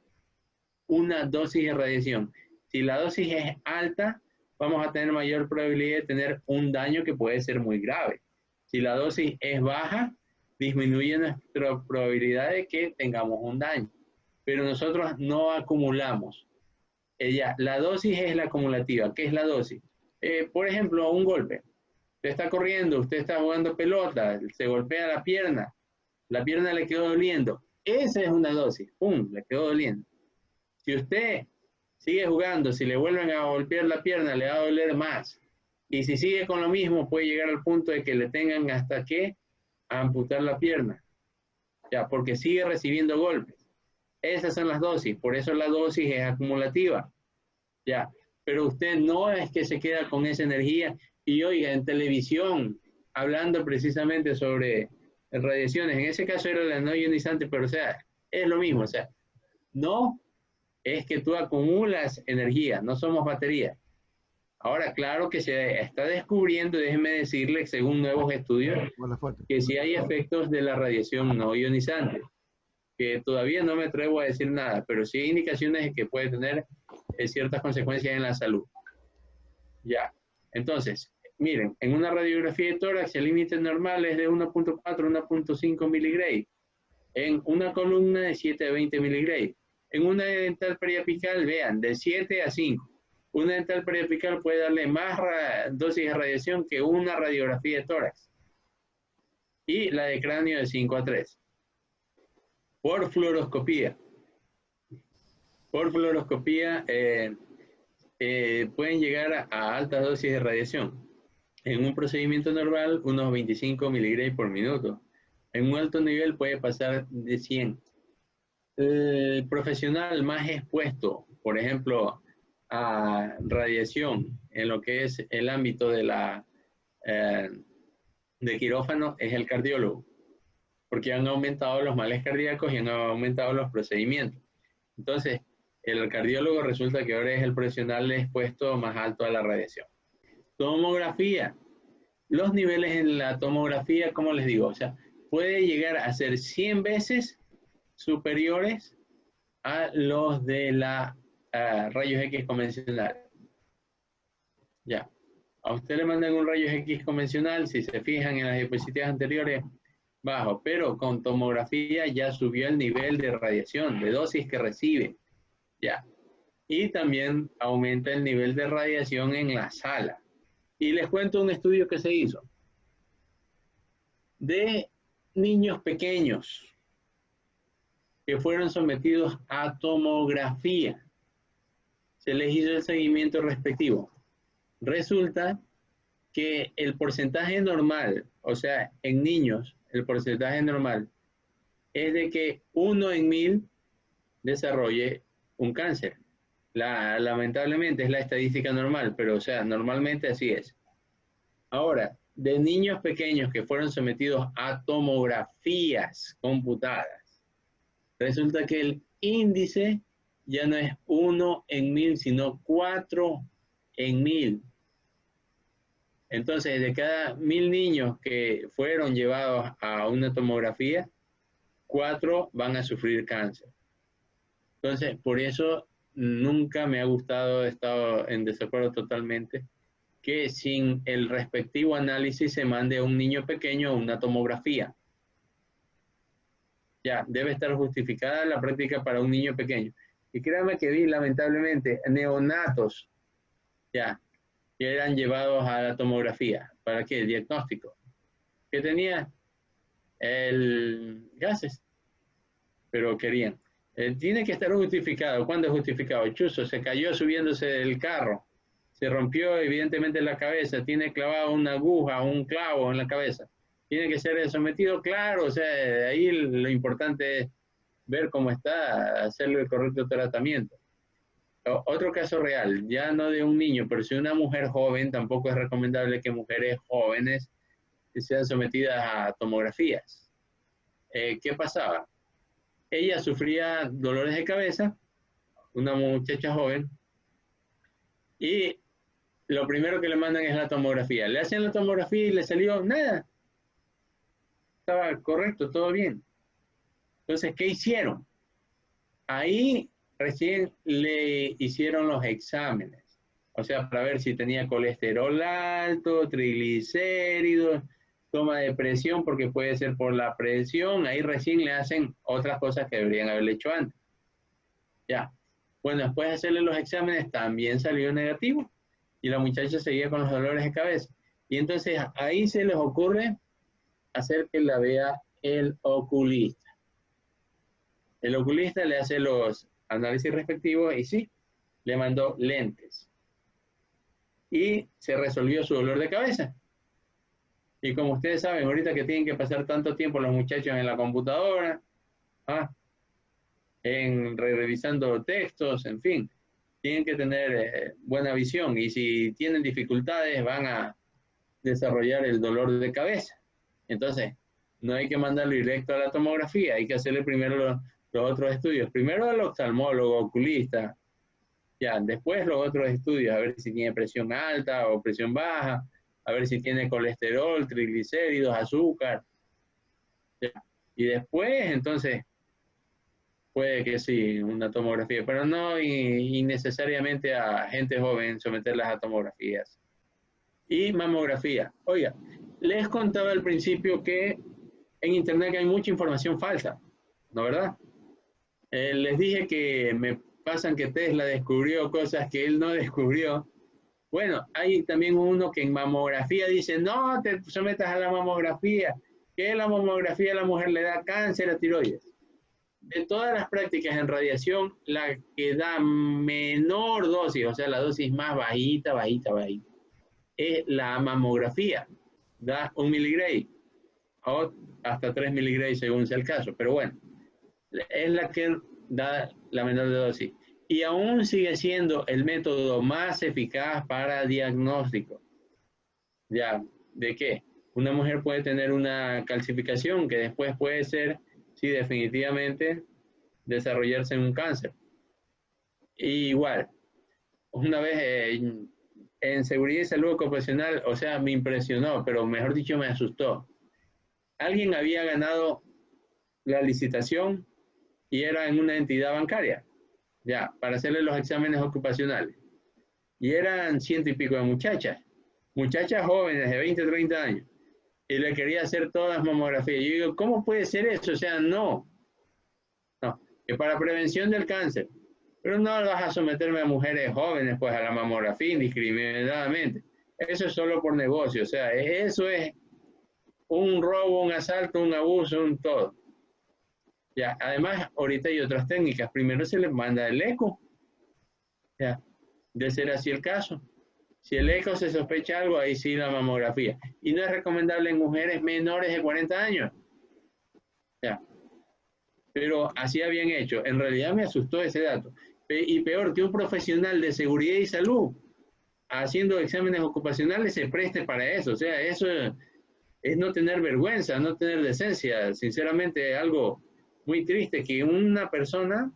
Speaker 3: de radiación. Si la dosis es alta, vamos a tener mayor probabilidad de tener un daño que puede ser muy grave. Si la dosis es baja, disminuye nuestra probabilidad de que tengamos un daño. Pero nosotros no acumulamos. La dosis es la acumulativa. ¿Qué es la dosis? Por ejemplo, un golpe. Usted está corriendo, usted está jugando pelota, se golpea la pierna le quedó doliendo. Esa es una dosis. ¡Pum! Le quedó doliendo. Si usted sigue jugando, si le vuelven a golpear la pierna, le va a doler más. Y si sigue con lo mismo, puede llegar al punto de que le tengan hasta que amputar la pierna. Ya, porque sigue recibiendo golpes. Esas son las dosis. Por eso la dosis es acumulativa. Ya. Pero usted no es que se queda con esa energía y oiga en televisión hablando precisamente sobre radiaciones. En ese caso era la no ionizante, pero o sea, es lo mismo. O sea, no es que tú acumulas energía, no somos baterías. Ahora, claro que se está descubriendo, déjeme decirle, según nuevos estudios, que sí hay efectos de la radiación no ionizante, que todavía no me atrevo a decir nada, pero sí hay indicaciones de que puede tener ciertas consecuencias en la salud. Ya, entonces, miren, en una radiografía de tórax el límite normal es de 1.4 a 1.5 miligray. En una columna de 7 a 20 miligray. En una dental periapical, vean, de 7 a 5. Una dental periapical puede darle más dosis de radiación que una radiografía de tórax. Y la de cráneo de 5 a 3. Por fluoroscopía. Por fluoroscopía pueden llegar a altas dosis de radiación. En un procedimiento normal, unos 25 miligray por minuto. En un alto nivel puede pasar de 100. El profesional más expuesto, por ejemplo, a radiación en lo que es el ámbito de quirófano es el cardiólogo, porque han aumentado los males cardíacos y han aumentado los procedimientos. Entonces, el cardiólogo resulta que ahora es el profesional expuesto más alto a la radiación. Tomografía. Los niveles en la tomografía, como les digo, o sea, puede llegar a ser 100 veces superiores a los de la rayos X convencional. Ya. A usted le mandan un rayos X convencional, si se fijan en las diapositivas anteriores, bajo, pero con tomografía ya subió el nivel de radiación, de dosis que recibe. Ya. Y también aumenta el nivel de radiación en la sala. Y les cuento un estudio que se hizo de niños pequeños que fueron sometidos a tomografía. Se les hizo el seguimiento respectivo. Resulta que el porcentaje normal, o sea, en niños, el porcentaje normal es de que 1 en 1000 desarrolle un cáncer. Lamentablemente es la estadística normal, pero o sea, normalmente así es. Ahora, de niños pequeños que fueron sometidos a tomografías computadas, resulta que el índice ya no es 1 en 1000, sino 4 en 1000. Entonces, de cada 1000 niños que fueron llevados a una tomografía, 4 van a sufrir cáncer. Entonces, por eso nunca me ha gustado, he estado en desacuerdo totalmente que sin el respectivo análisis se mande a un niño pequeño a una tomografía. Ya, debe estar justificada la práctica para un niño pequeño. Y créanme que vi, lamentablemente, neonatos, ya, que eran llevados a la tomografía. ¿Para qué? El diagnóstico. ¿Qué tenía? El gases. Pero querían. Tiene que estar justificado. ¿Cuándo es justificado? Chuzo, se cayó subiéndose del carro. Se rompió evidentemente la cabeza. Tiene clavado una aguja, un clavo en la cabeza. Tiene que ser sometido, claro. O sea, ahí lo importante es ver cómo está, hacerle el correcto tratamiento. Otro caso real, ya no de un niño, pero si una mujer joven, tampoco es recomendable que mujeres jóvenes sean sometidas a tomografías. ¿Qué pasaba? Ella sufría dolores de cabeza, una muchacha joven, y lo primero que le mandan es la tomografía. Le hacen la tomografía y le salió nada. Estaba correcto, todo bien. Entonces, ¿qué hicieron? Ahí recién le hicieron los exámenes. O sea, para ver si tenía colesterol alto, triglicéridos, toma de presión, porque puede ser por la presión. Ahí recién le hacen otras cosas que deberían haberle hecho antes. Ya. Bueno, después de hacerle los exámenes también salió negativo. Y la muchacha seguía con los dolores de cabeza. Y entonces ahí se les ocurre hacer que la vea el oculista. El oculista le hace los análisis respectivos y sí, le mandó lentes. Y se resolvió su dolor de cabeza. Y como ustedes saben, ahorita que tienen que pasar tanto tiempo los muchachos en la computadora, revisando textos, en fin, tienen que tener buena visión. Y si tienen dificultades, van a desarrollar el dolor de cabeza. Entonces, no hay que mandarlo directo a la tomografía, hay que hacerle primero los otros estudios. Primero al oftalmólogo, oculista, ya, después los otros estudios, a ver si tiene presión alta o presión baja, a ver si tiene colesterol, triglicéridos, azúcar. Ya. Y después, entonces, puede que sí, una tomografía, pero no innecesariamente a gente joven someterlas a tomografías. Y mamografía. Oiga, les contaba al principio que en internet hay mucha información falsa, ¿no verdad? Les dije que me pasan que Tesla descubrió cosas que él no descubrió. Bueno, hay también uno que en mamografía dice, no te sometas a la mamografía, que la mamografía a la mujer le da cáncer a tiroides. De todas las prácticas en radiación, la que da menor dosis, o sea, la dosis más bajita, es la mamografía. Da 1 miligray o hasta 3 miligray según sea el caso. Pero bueno, es la que da la menor dosis. Y aún sigue siendo el método más eficaz para diagnóstico. ¿Ya? ¿De qué? Una mujer puede tener una calcificación que después puede ser, sí, definitivamente, desarrollarse en un cáncer. Y igual, una vez en seguridad y salud ocupacional, o sea, me impresionó, pero mejor dicho, me asustó. Alguien había ganado la licitación y era en una entidad bancaria, ya, para hacerle los exámenes ocupacionales. Y eran 100 y pico de muchachas jóvenes de 20, 30 años, y le quería hacer todas las mamografías. Yo digo, ¿cómo puede ser eso? O sea, no, que para prevención del cáncer, pero no vas a someterme a mujeres jóvenes pues a la mamografía indiscriminadamente. Eso es solo por negocio, o sea, eso es un robo, un asalto, un abuso, un todo. Ya, además, ahorita hay otras técnicas. Primero se les manda el eco. Ya, de ser así el caso. Si el eco se sospecha algo, ahí sí la mamografía. Y no es recomendable en mujeres menores de 40 años. Ya. Pero así habían hecho. En realidad me asustó ese dato. Y peor, que un profesional de seguridad y salud haciendo exámenes ocupacionales se preste para eso. O sea, eso es no tener vergüenza, no tener decencia. Sinceramente, algo muy triste que una persona,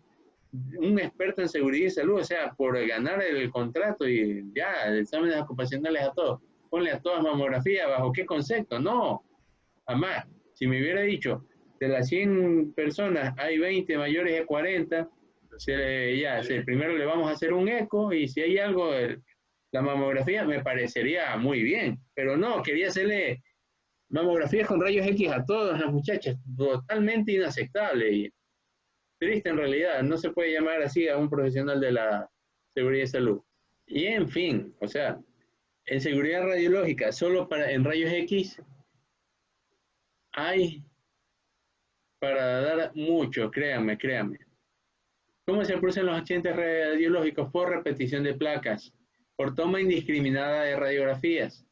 Speaker 3: un experto en seguridad y salud, o sea, por ganar el contrato y ya, exámenes ocupacionales a todos, ponle a todas mamografía, ¿bajo qué concepto? No, jamás. Si me hubiera dicho, de las 100 personas hay 20 mayores de 40, primero le vamos a hacer un eco y si hay algo, la mamografía me parecería muy bien, pero no, quería hacerle mamografías con rayos X a todas las muchachas, totalmente inaceptable y triste en realidad, no se puede llamar así a un profesional de la seguridad de salud. Y en fin, o sea, en seguridad radiológica, solo en rayos X hay para dar mucho, créanme, créanme. ¿Cómo se producen los accidentes radiológicos? Por repetición de placas, por toma indiscriminada de radiografías,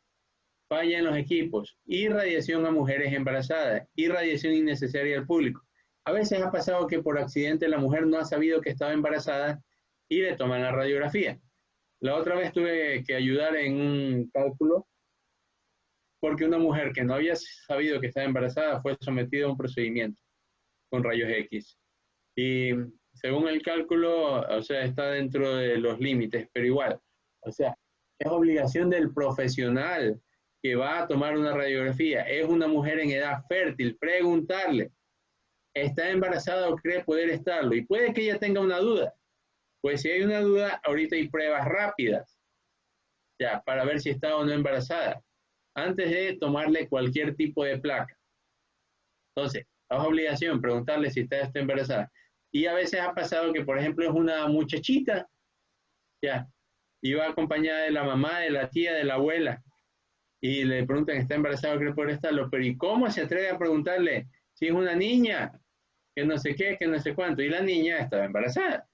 Speaker 3: falla en los equipos, irradiación a mujeres embarazadas, irradiación innecesaria al público. A veces ha pasado que por accidente la mujer no ha sabido que estaba embarazada y le toman la radiografía. La otra vez tuve que ayudar en un cálculo porque una mujer que no había sabido que estaba embarazada fue sometida a un procedimiento con rayos X. Y según el cálculo, o sea, está dentro de los límites, pero igual, o sea, es obligación del profesional que va a tomar una radiografía, es una mujer en edad fértil, preguntarle, ¿está embarazada o cree poder estarlo? Y puede que ella tenga una duda. Pues si hay una duda, ahorita hay pruebas rápidas, ya, para ver si está o no embarazada, antes de tomarle cualquier tipo de placa. Entonces, es obligación preguntarle si está embarazada. Y a veces ha pasado que, por ejemplo, es una muchachita, ya, y va acompañada de la mamá, de la tía, de la abuela, y le preguntan, ¿está embarazada o cree poder estarlo? Pero ¿y cómo se atreve a preguntarle si es una niña? Que no sé qué, que no sé cuánto, y la niña estaba embarazada.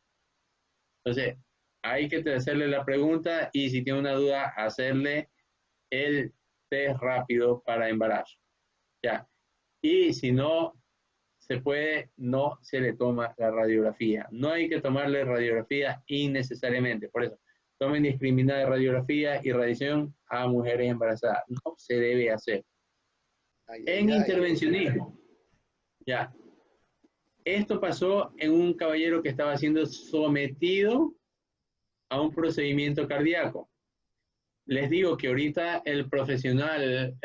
Speaker 3: Entonces, hay que hacerle la pregunta y si tiene una duda, hacerle el test rápido para embarazo. Ya. Y si no se puede, no se le toma la radiografía. No hay que tomarle radiografía innecesariamente. Por eso, tomen indiscriminada radiografía y radiación a mujeres embarazadas. No se debe hacer. En intervencionismo, ya. Esto pasó en un caballero que estaba siendo sometido a un procedimiento cardíaco. Les digo que ahorita el profesional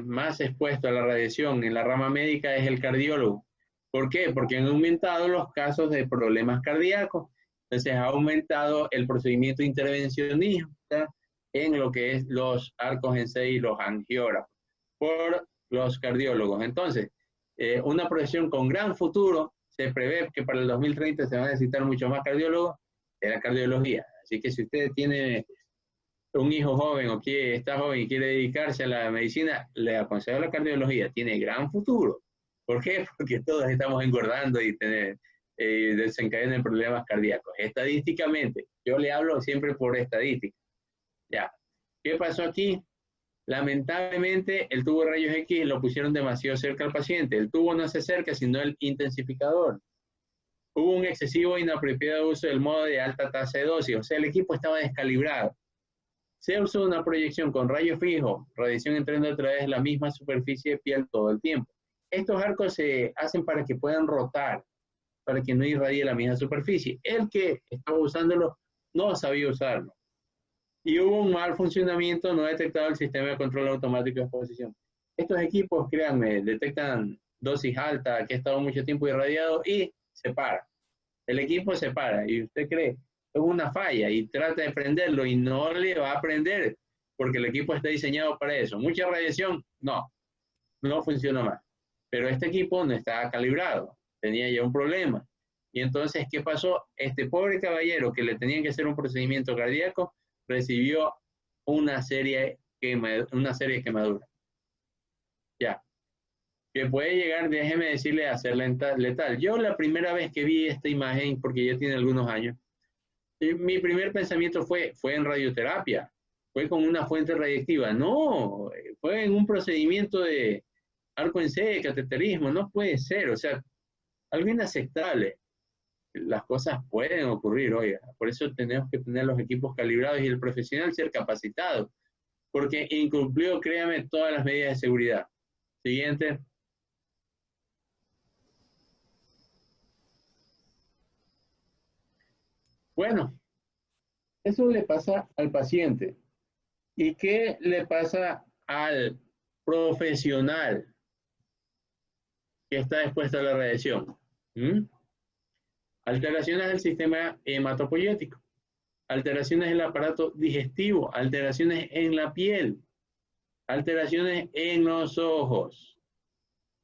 Speaker 3: más expuesto a la radiación en la rama médica es el cardiólogo. ¿Por qué? Porque han aumentado los casos de problemas cardíacos. Entonces ha aumentado el procedimiento intervencionista en lo que es los arcos en C y los angiógrafos por los cardiólogos. Entonces, una profesión con gran futuro, se prevé que para el 2030 se van a necesitar mucho más cardiólogos de la cardiología. Así que si usted tiene un hijo joven o que está joven y quiere dedicarse a la medicina, le aconsejo la cardiología, tiene gran futuro. ¿Por qué? Porque todos estamos engordando y desencadenan problemas cardíacos. Estadísticamente, yo le hablo siempre por estadística. Ya. ¿Qué pasó aquí? Lamentablemente, el tubo de rayos X lo pusieron demasiado cerca al paciente. El tubo no se acerca, sino el intensificador. Hubo un excesivo e inapropiado uso del modo de alta tasa de dosis, o sea, el equipo estaba descalibrado. Se usó una proyección con rayo fijo, radiación entrando a través de la misma superficie de piel todo el tiempo. Estos arcos se hacen para que puedan rotar, para que no irradie la misma superficie. El que estaba usándolo no sabía usarlo. Y hubo un mal funcionamiento no detectado del sistema de control automático de exposición. Estos equipos, créanme, detectan dosis alta, que ha estado mucho tiempo irradiado y se para. El equipo se para y usted cree, es una falla y trata de prenderlo y no le va a prender porque el equipo está diseñado para eso. Mucha radiación, no funciona más. Pero este equipo no estaba calibrado, tenía ya un problema. Y entonces, ¿qué pasó? Este pobre caballero que le tenían que hacer un procedimiento cardíaco recibió una serie de quemaduras. Ya. Que puede llegar, déjeme decirle, a ser letal. Yo la primera vez que vi esta imagen, porque ya tiene algunos años, mi primer pensamiento fue en radioterapia, fue con una fuente radiactiva. No, fue en un procedimiento de arco en C, cateterismo, no puede ser, o sea, algo inaceptable. Las cosas pueden ocurrir, oiga, por eso tenemos que tener los equipos calibrados y el profesional ser capacitado, porque incumplió, créame, todas las medidas de seguridad. Siguiente. Bueno, eso le pasa al paciente. ¿Y qué le pasa al profesional que está expuesto a la radiación? Alteraciones del sistema hematopoyético. alteraciones del aparato digestivo, alteraciones en la piel, alteraciones en los ojos.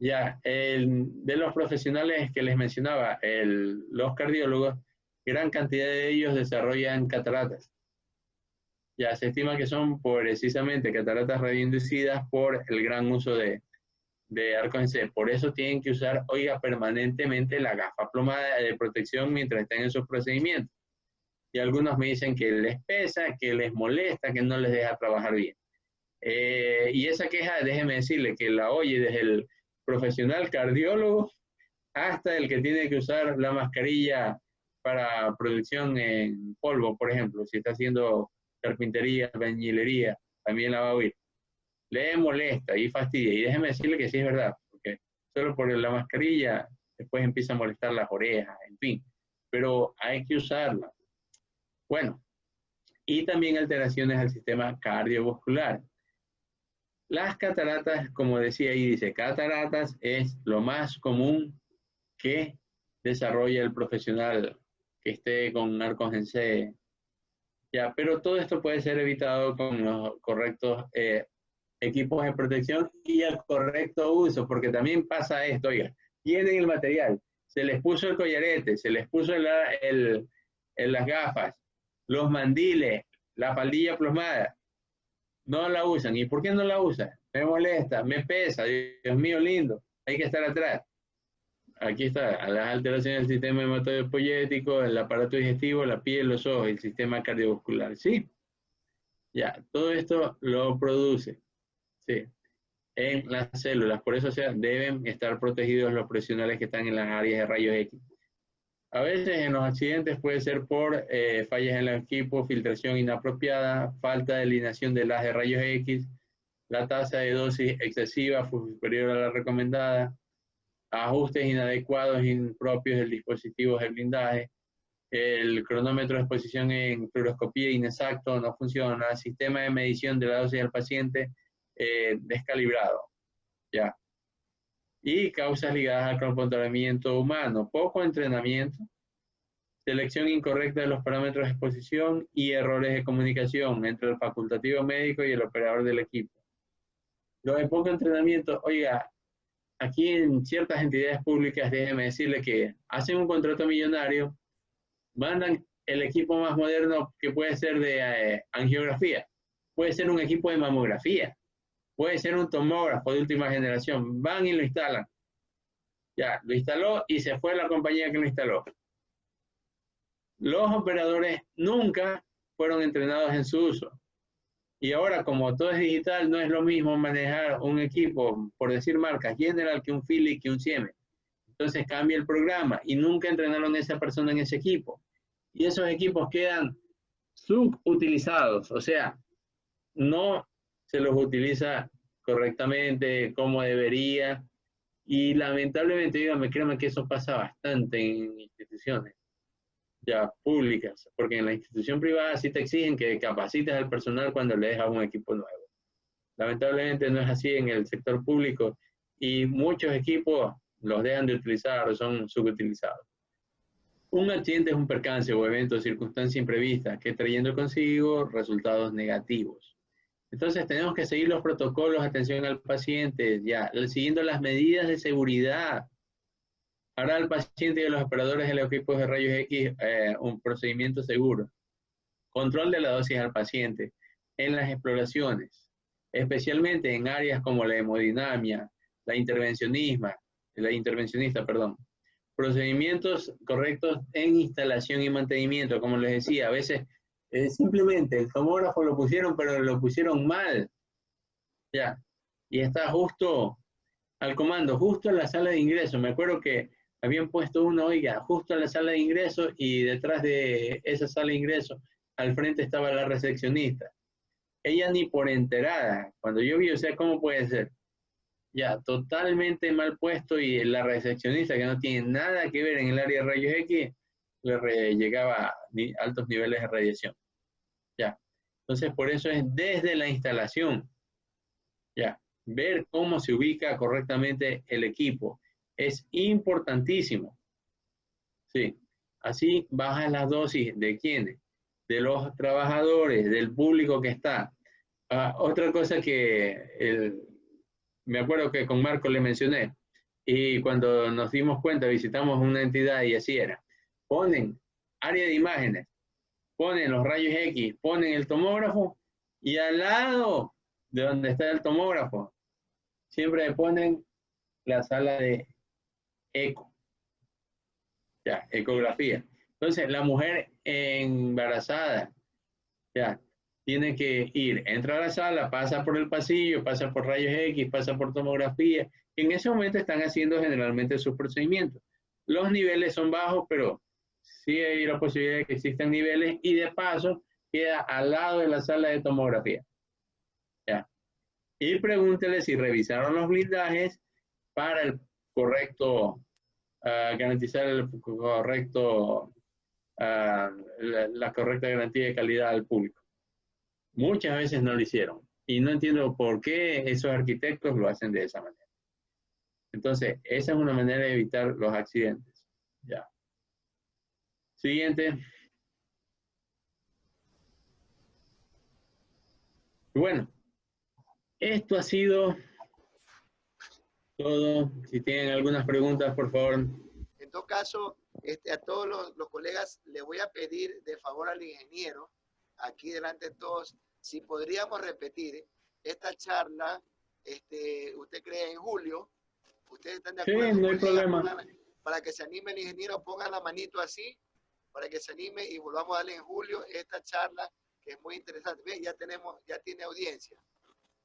Speaker 3: Ya, de los profesionales que les mencionaba, los cardiólogos, gran cantidad de ellos desarrollan cataratas. Ya se estima que son precisamente cataratas radioinducidas por el gran uso de arcos en C. Por eso tienen que usar, oiga, permanentemente la gafa plomada de protección mientras estén en sus procedimientos. Y algunos me dicen que les pesa, que les molesta, que no les deja trabajar bien. Y esa queja, déjeme decirle que la oye desde el profesional cardiólogo hasta el que tiene que usar la mascarilla para protección en polvo, por ejemplo, si está haciendo carpintería, albañilería, también la va a oír. Le molesta y fastidia, y déjeme decirle que sí es verdad, porque solo por la mascarilla después empieza a molestar las orejas, en fin, pero hay que usarla. Bueno, y también alteraciones al sistema cardiovascular. Las cataratas, como decía ahí, dice, cataratas es lo más común que desarrolla el profesional que esté con arcos en C. Ya, pero todo esto puede ser evitado con los correctos equipos de protección y el correcto uso, porque también pasa esto, oiga, tienen el material, se les puso el collarete, se les puso las gafas, los mandiles, la faldilla plomada, no la usan. ¿Y por qué no la usan? Me molesta, me pesa, Dios mío lindo, hay que estar atrás. Aquí está, las alteraciones del sistema hematopoyético, el aparato digestivo, la piel, los ojos, el sistema cardiovascular, ¿sí? Ya, todo esto lo produce, ¿sí? En las células, por eso, o sea, deben estar protegidos los profesionales que están en las áreas de rayos X. A veces en los accidentes puede ser por fallas en el equipo, filtración inapropiada, falta de alineación de las de rayos X, la tasa de dosis excesiva fue superior a la recomendada, ajustes inadecuados e impropios del dispositivo de blindaje, el cronómetro de exposición en fluoroscopía inexacto, no funciona, sistema de medición de la dosis del paciente descalibrado, ya. Y causas ligadas al comportamiento humano, poco entrenamiento, selección incorrecta de los parámetros de exposición y errores de comunicación entre el facultativo médico y el operador del equipo. Lo de poco entrenamiento, oiga, aquí en ciertas entidades públicas, déjeme decirle que hacen un contrato millonario, mandan el equipo más moderno que puede ser de angiografía, puede ser un equipo de mamografía, puede ser un tomógrafo de última generación, van y lo instalan. Ya, lo instaló y se fue la compañía que lo instaló. Los operadores nunca fueron entrenados en su uso. Y ahora, como todo es digital, no es lo mismo manejar un equipo, por decir marcas, General que un Philips, que un Siemens. Entonces cambia el programa y nunca entrenaron a esa persona en ese equipo. Y esos equipos quedan subutilizados, o sea, no se los utiliza correctamente como debería. Y lamentablemente, dígame, créanme que eso pasa bastante en instituciones ya públicas, porque en la institución privada sí te exigen que capacites al personal cuando le dejas un equipo nuevo. Lamentablemente no es así en el sector público y muchos equipos los dejan de utilizar o son subutilizados. Un accidente es un percance o evento o circunstancia imprevista que trayendo consigo resultados negativos. Entonces tenemos que seguir los protocolos de atención al paciente, ya, siguiendo las medidas de seguridad. Hará al paciente y a los operadores de los equipos de rayos X un procedimiento seguro. Control de la dosis al paciente en las exploraciones, especialmente en áreas como la hemodinamia, la intervencionista, procedimientos correctos en instalación y mantenimiento, como les decía, a veces simplemente el tomógrafo lo pusieron, pero lo pusieron mal, ya, y está justo al comando, justo en la sala de ingreso. Me acuerdo que habían puesto uno, oiga, justo en la sala de ingreso y detrás de esa sala de ingreso, al frente estaba la recepcionista. Ella ni por enterada, cuando yo vi, o sea, ¿cómo puede ser? Ya, totalmente mal puesto y la recepcionista, que no tiene nada que ver en el área de rayos X, le llegaba a altos niveles de radiación. Ya, entonces por eso es desde la instalación, ya, ver cómo se ubica correctamente el equipo. Es importantísimo. Sí, así bajan las dosis de quiénes, de los trabajadores, del público que está. Otra cosa que me acuerdo que con Marco le mencioné, y cuando nos dimos cuenta, visitamos una entidad y así era. Ponen área de imágenes, ponen los rayos X, ponen el tomógrafo y al lado de donde está el tomógrafo, siempre ponen la sala de eco, ya, ecografía. Entonces, la mujer embarazada, ya, tiene que ir, entra a la sala, pasa por el pasillo, pasa por rayos X, pasa por tomografía. En ese momento están haciendo generalmente sus procedimientos. Los niveles son bajos, pero sí hay la posibilidad de que existan niveles y de paso queda al lado de la sala de tomografía. Ya. Y pregúntele si revisaron los blindajes para el correcto, garantizar el correcto, la correcta garantía de calidad al público. Muchas veces no lo hicieron y no entiendo por qué esos arquitectos lo hacen de esa manera. Entonces, esa es una manera de evitar los accidentes. Ya. Siguiente. Bueno, esto ha sido todo. Si tienen algunas preguntas, por favor.
Speaker 1: En todo caso, a todos los colegas les voy a pedir de favor al ingeniero, aquí delante de todos, si podríamos repetir esta charla, usted cree en julio. ¿Ustedes están de acuerdo?
Speaker 3: Sí, no hay problema.
Speaker 1: Para que se anime el ingeniero, pongan la manito así, para que se anime y volvamos a darle en julio esta charla que es muy interesante. Bien, ya tiene audiencia.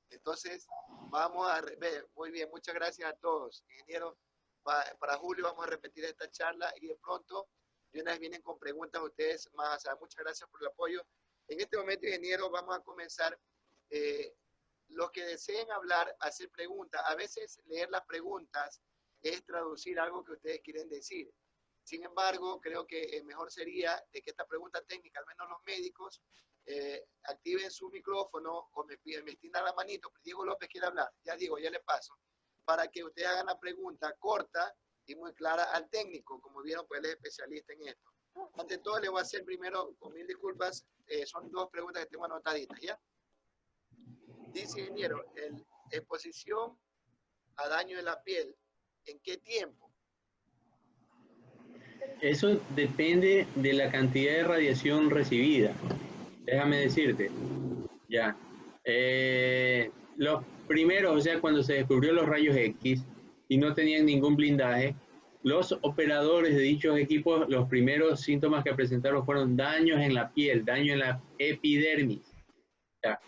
Speaker 1: Entonces, vamos a ver, muy bien, muchas gracias a todos. Ingeniero, para julio vamos a repetir esta charla y de pronto, de una vez vienen con preguntas ustedes más. O sea, muchas gracias por el apoyo. En este momento, ingeniero, vamos a comenzar. Los que deseen hablar, hacer preguntas. A veces leer las preguntas es traducir algo que ustedes quieren decir. Sin embargo, creo que mejor sería de que esta pregunta técnica, al menos los médicos, activen su micrófono o me extiendan la manito. Diego López quiere hablar. Ya digo, ya le paso. Para que ustedes hagan la pregunta corta y muy clara al técnico. Como vieron, pues él es especialista en esto. Ante todo, le voy a hacer primero, con mil disculpas, son dos preguntas que tengo anotaditas, ¿ya? Dice, ingeniero, exposición a daño de la piel, ¿en qué tiempo?
Speaker 3: Eso depende de la cantidad de radiación recibida. Déjame decirte, ya. Los primeros, o sea, cuando se descubrió los rayos X y no tenían ningún blindaje, los operadores de dichos equipos, los primeros síntomas que presentaron fueron daños en la piel, daño en la epidermis. Ya.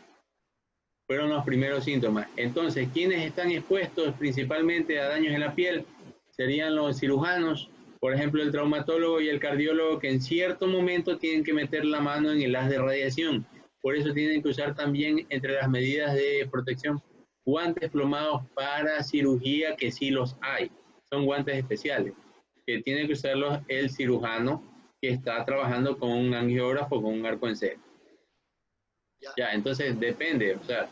Speaker 3: Fueron los primeros síntomas. Entonces, ¿quiénes están expuestos principalmente a daños en la piel? Serían los cirujanos, por ejemplo, el traumatólogo y el cardiólogo, que en cierto momento tienen que meter la mano en el haz de radiación. Por eso tienen que usar también, entre las medidas de protección, guantes plomados para cirugía, que sí los hay. Son guantes especiales, que tiene que usarlos el cirujano que está trabajando con un angiógrafo, con un arco en seco. Ya, entonces depende, o sea,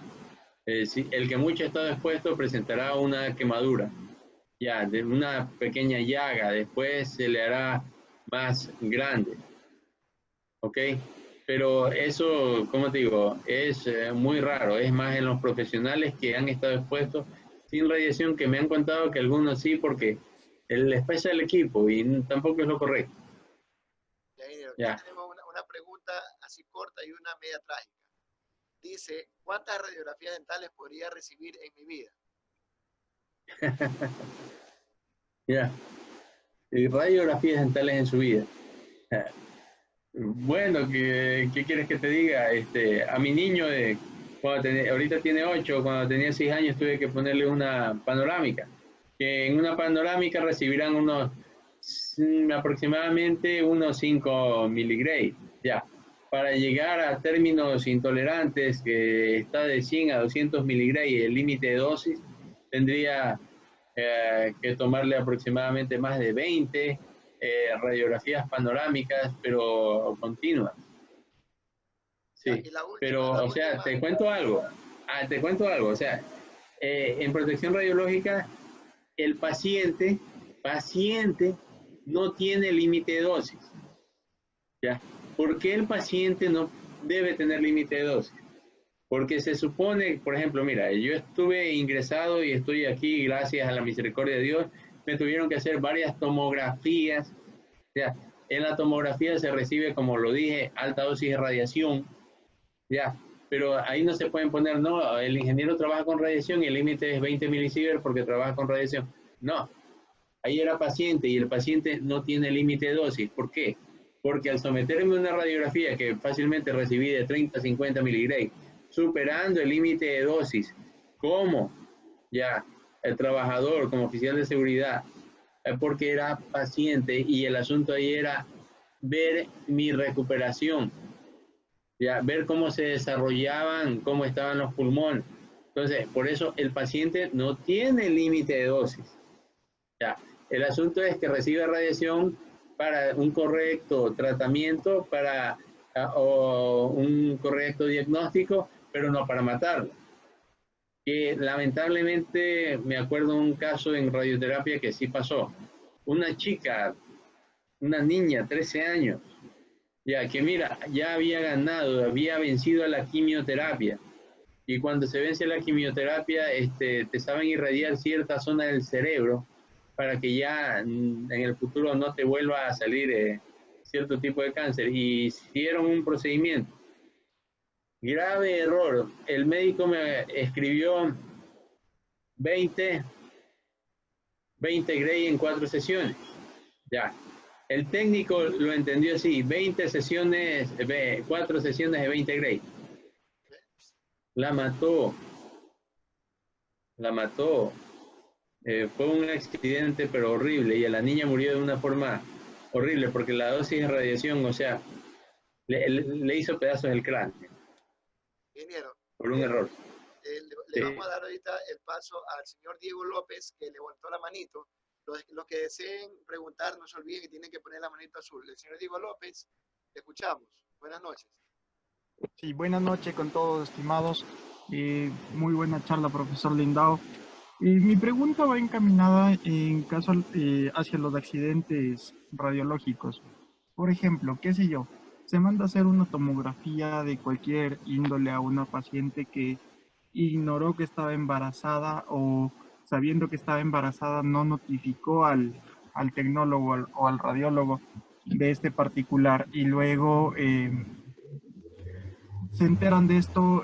Speaker 3: si el que mucho está expuesto presentará una quemadura, ya, de una pequeña llaga, después se le hará más grande, ¿ok? Pero eso, como te digo, es muy raro, es más en los profesionales que han estado expuestos sin radiación, que me han contado que algunos sí, porque les pesa el equipo y tampoco es lo correcto.
Speaker 1: Ya tenemos una pregunta así corta y una media trágica. Dice, ¿cuántas radiografías dentales podría recibir en mi vida?
Speaker 3: Ya. Radiografías dentales en su vida. Bueno, ¿qué quieres que te diga? A mi niño, ahorita tiene 8, cuando tenía 6 años tuve que ponerle una panorámica. Que en una panorámica recibirán aproximadamente unos 5 miligramos. Ya. Para llegar a términos intolerantes, que está de 100 a 200 miligramos, el límite de dosis, tendría que tomarle aproximadamente más de 20 radiografías panorámicas, pero continuas. Sí, pero, o sea, te cuento algo, o sea, en protección radiológica, el paciente no tiene límite de dosis, ¿ya? ¿Por qué el paciente no debe tener límite de dosis? Porque se supone, por ejemplo, mira, yo estuve ingresado y estoy aquí gracias a la misericordia de Dios, me tuvieron que hacer varias tomografías. O sea, en la tomografía se recibe, como lo dije, alta dosis de radiación, ya, pero ahí no se pueden poner, no, el ingeniero trabaja con radiación y el límite es 20 milisievert porque trabaja con radiación. No, ahí era paciente y el paciente no tiene límite de dosis. ¿Por qué? Porque al someterme a una radiografía que fácilmente recibí de 30 a 50 miligray, superando el límite de dosis, como ya el trabajador, como oficial de seguridad, porque era paciente y el asunto ahí era ver mi recuperación, ya ver cómo se desarrollaban, cómo estaban los pulmones. Entonces, por eso el paciente no tiene límite de dosis. Ya, el asunto es que recibe radiación para un correcto tratamiento, para o un correcto diagnóstico, pero no para matarlo. Que lamentablemente me acuerdo de un caso en radioterapia que sí pasó. Una chica, una niña, 13 años, ya que mira, ya había ganado, había vencido a la quimioterapia. Y cuando se vence la quimioterapia, te saben irradiar cierta zona del cerebro para que ya en el futuro no te vuelva a salir cierto tipo de cáncer. Y hicieron un procedimiento. Grave error. El médico me escribió 20 Gray en 4 sesiones. Ya. El técnico lo entendió así, 20 sesiones, 4 sesiones de 20 Gray. La mató. La mató. Fue un accidente, pero horrible, y a la niña murió de una forma horrible, porque la dosis de radiación, o sea, le hizo pedazos el cráneo.
Speaker 1: Ingeniero,
Speaker 3: Por un error.
Speaker 1: le vamos a dar ahorita el paso al señor Diego López, que levantó la manito. Los que deseen preguntar, no se olviden que tienen que poner la manito azul. El señor Diego López, le escuchamos. Buenas noches.
Speaker 5: Sí, buenas noches con todos, estimados. Muy buena charla, profesor Lindao. Mi pregunta va encaminada en caso hacia los accidentes radiológicos. Por ejemplo, qué sé yo, se manda a hacer una tomografía de cualquier índole a una paciente que ignoró que estaba embarazada o sabiendo que estaba embarazada no notificó al tecnólogo o al radiólogo de este particular y luego se enteran de esto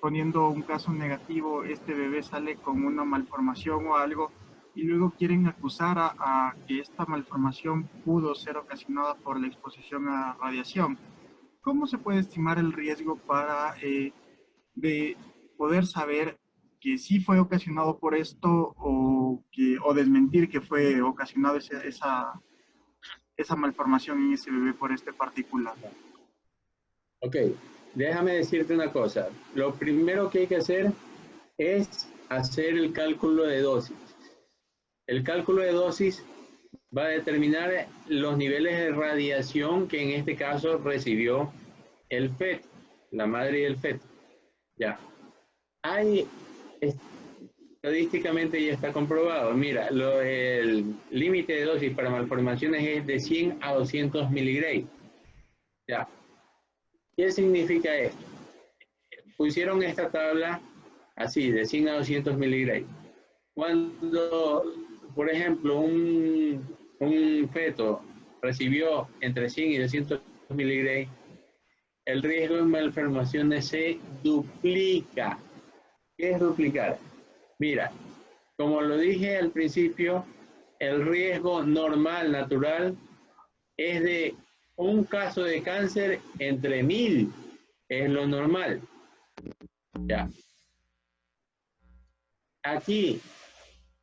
Speaker 5: poniendo un caso negativo, este bebé sale con una malformación o algo y luego quieren acusar a que esta malformación pudo ser ocasionada por la exposición a radiación. ¿Cómo se puede estimar el riesgo para de poder saber que sí fue ocasionado por esto o desmentir que fue ocasionado esa malformación en ese bebé por este particular?
Speaker 3: Ok, déjame decirte una cosa. Lo primero que hay que hacer es hacer el cálculo de dosis. El cálculo de dosis va a determinar los niveles de radiación que en este caso recibió el feto, la madre y el feto. Ya. Hay, estadísticamente ya está comprobado. Mira, el límite de dosis para malformaciones es de 100 a 200 miligray. Ya. ¿Qué significa esto? Pusieron esta tabla así, de 100 a 200 miligray. Cuando, por ejemplo, un feto recibió entre 100 y 200 miligray, el riesgo de malformaciones se duplica. ¿Qué es duplicar? Mira, como lo dije al principio, el riesgo normal, natural, es de un caso de cáncer entre 1000, es lo normal. Ya. Aquí,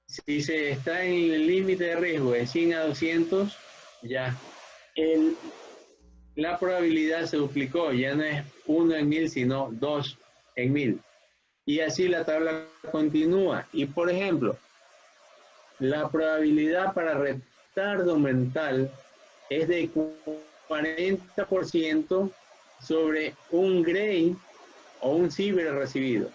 Speaker 3: si se está en el límite de riesgo de 100 a 200, ya la probabilidad se duplicó, ya no es 1 en 1000, sino 2 en 1000. Y así la tabla continúa. Y por ejemplo, la probabilidad para retardo mental es de 40% sobre un Gray o un Ciber recibido.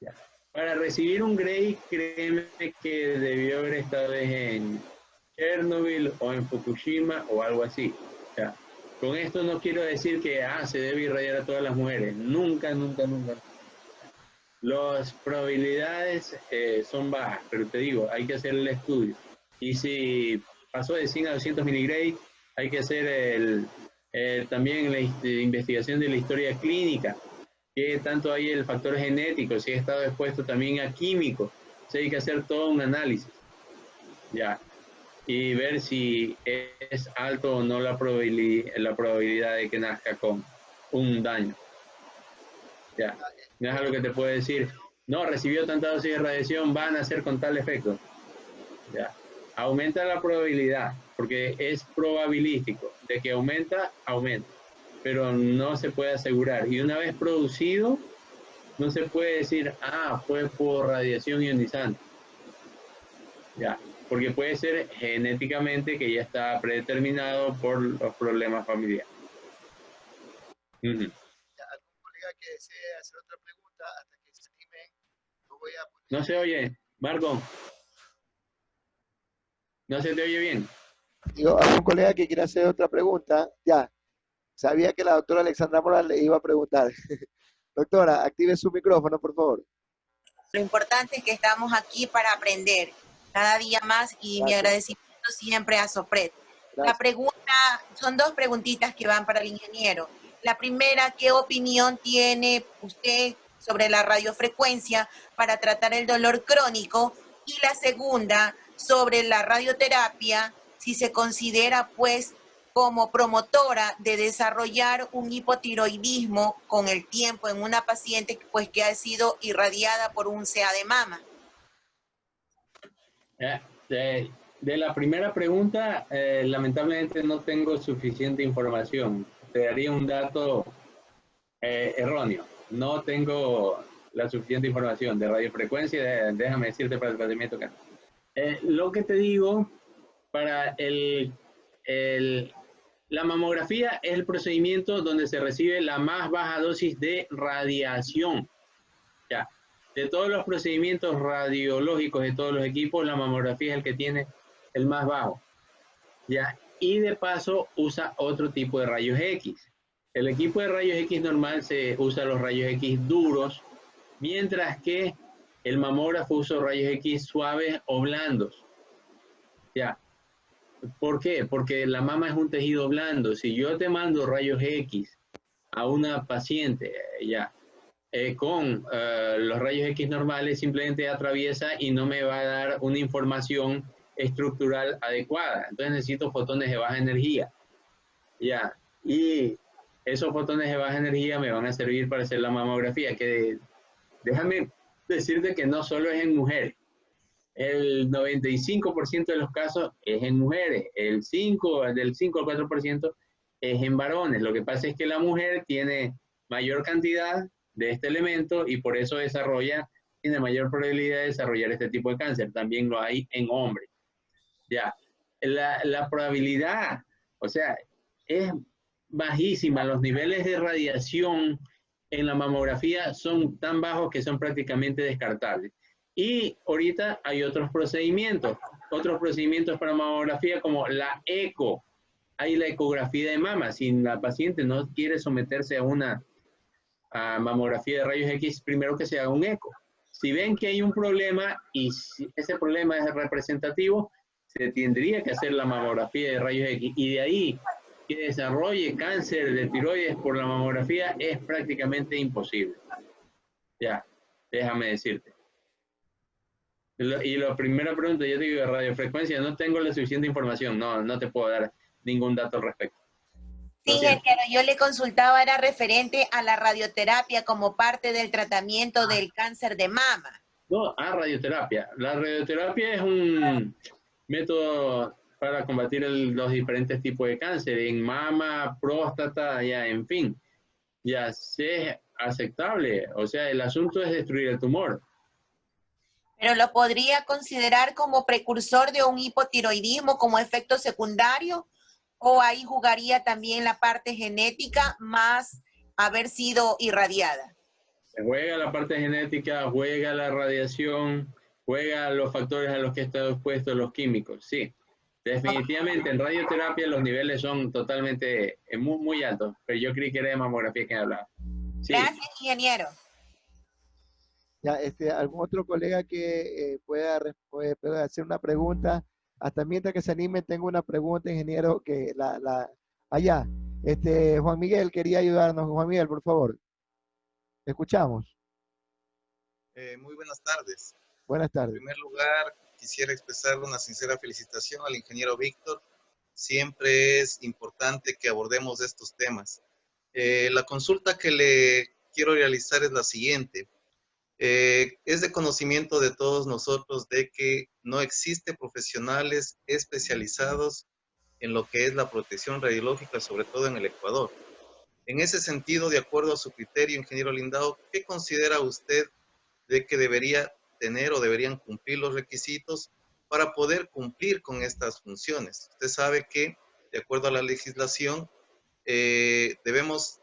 Speaker 3: Ya. Para recibir un Gray, créeme que debió haber estado en Chernobyl o en Fukushima o algo así. Ya. Con esto no quiero decir que se debe irradiar a todas las mujeres. Nunca, nunca, nunca. Las probabilidades son bajas, pero te digo, hay que hacer el estudio. Y si pasó de 100 a 200 miligray, hay que hacer también la investigación de la historia clínica, que tanto hay el factor genético, si ha estado expuesto también a químicos. O sea, hay que hacer todo un análisis, ya, y ver si es alto o no la probabilidad de que nazca con un daño. Ya, no es algo que te puede decir, no, recibió tanta dosis de radiación, van a hacer con tal efecto. Ya, aumenta la probabilidad, porque es probabilístico, de que aumenta, aumenta, pero no se puede asegurar. Y una vez producido, no se puede decir, fue por radiación ionizante. Ya, porque puede ser genéticamente que ya está predeterminado por los problemas familiares.
Speaker 1: ¿Algún colega que desee hacer otra pregunta hasta que se animen?
Speaker 3: No se oye, Marco. No se te oye bien.
Speaker 1: Digo, algún colega que quiera hacer otra pregunta, ya. Sabía que la doctora Alexandra Morales le iba a preguntar. Doctora, active su micrófono, por favor.
Speaker 6: Lo importante es que estamos aquí para aprender cada día más y mi agradecimiento siempre a SOPRED. La pregunta, son dos preguntitas que van para el ingeniero. La primera, ¿qué opinión tiene usted sobre la radiofrecuencia para tratar el dolor crónico? Y la segunda, sobre la radioterapia, si se considera pues como promotora de desarrollar un hipotiroidismo con el tiempo en una paciente pues que ha sido irradiada por un CA de mama.
Speaker 3: De la primera pregunta, lamentablemente no tengo suficiente información. Te daría un dato erróneo. No tengo la suficiente información de radiofrecuencia, déjame decirte para el tratamiento acá. Lo que te digo, para la mamografía es el procedimiento donde se recibe la más baja dosis de radiación. Ya. De todos los procedimientos radiológicos de todos los equipos, la mamografía es el que tiene el más bajo. Ya. Y de paso usa otro tipo de rayos X. El equipo de rayos X normal se usa los rayos X duros, mientras que el mamógrafo usa rayos X suaves o blandos. Ya. ¿Por qué? Porque la mama es un tejido blando. Si yo te mando rayos X a una paciente con los rayos X normales, simplemente atraviesa y no me va a dar una información estructural adecuada. Entonces necesito fotones de baja energía. Ya. Y esos fotones de baja energía me van a servir para hacer la mamografía, que déjame decirte que no solo es en mujeres. El 95% de los casos es en mujeres, del 5 al 4% es en varones. Lo que pasa es que la mujer tiene mayor cantidad de este elemento y por eso tiene mayor probabilidad de desarrollar este tipo de cáncer. También lo hay en hombres. Ya, la probabilidad, o sea, es bajísima. Los niveles de radiación en la mamografía son tan bajos que son prácticamente descartables. Y ahorita hay otros procedimientos para mamografía como la eco. Hay la ecografía de mama. Si la paciente no quiere someterse a una mamografía de rayos X, primero que se haga un eco. Si ven que hay un problema y si ese problema es representativo, se tendría que hacer la mamografía de rayos X. Y de ahí que desarrolle cáncer de tiroides por la mamografía es prácticamente imposible. Ya, déjame decirte. Y la primera pregunta, yo digo de radiofrecuencia, no tengo la suficiente información, no te puedo dar ningún dato al respecto.
Speaker 6: Sí, ingeniero, yo le consultaba, era referente a la radioterapia como parte del tratamiento del cáncer de mama.
Speaker 3: No, radioterapia. La radioterapia es un método para combatir los diferentes tipos de cáncer, en mama, próstata, en fin. Ya es aceptable, o sea, el asunto es destruir el tumor.
Speaker 6: ¿Pero lo podría considerar como precursor de un hipotiroidismo como efecto secundario? ¿O ahí jugaría también la parte genética más haber sido irradiada?
Speaker 3: Juega la parte genética, juega la radiación, juega los factores a los que están expuestos los químicos, sí. Definitivamente en radioterapia los niveles son totalmente muy, muy altos, pero yo creí que era de mamografía que hablaba. Sí.
Speaker 6: Gracias, ingeniero.
Speaker 1: Ya, algún otro colega que pueda hacer una pregunta. Hasta mientras que se anime, tengo una pregunta, ingeniero, que allá, Juan Miguel quería ayudarnos. Juan Miguel, por favor. ¿Te escuchamos?
Speaker 7: Muy buenas tardes.
Speaker 1: Buenas
Speaker 7: En
Speaker 1: tardes.
Speaker 7: primer lugar, quisiera expresar una sincera felicitación al ingeniero Víctor. Siempre es importante que abordemos estos temas. La consulta que le quiero realizar es la siguiente. Es de conocimiento de todos nosotros de que no existe profesionales especializados en lo que es la protección radiológica, sobre todo en el Ecuador. En ese sentido, de acuerdo a su criterio, ingeniero Lindao, ¿qué considera usted de que debería tener o deberían cumplir los requisitos para poder cumplir con estas funciones? Usted sabe que, de acuerdo a la legislación, debemos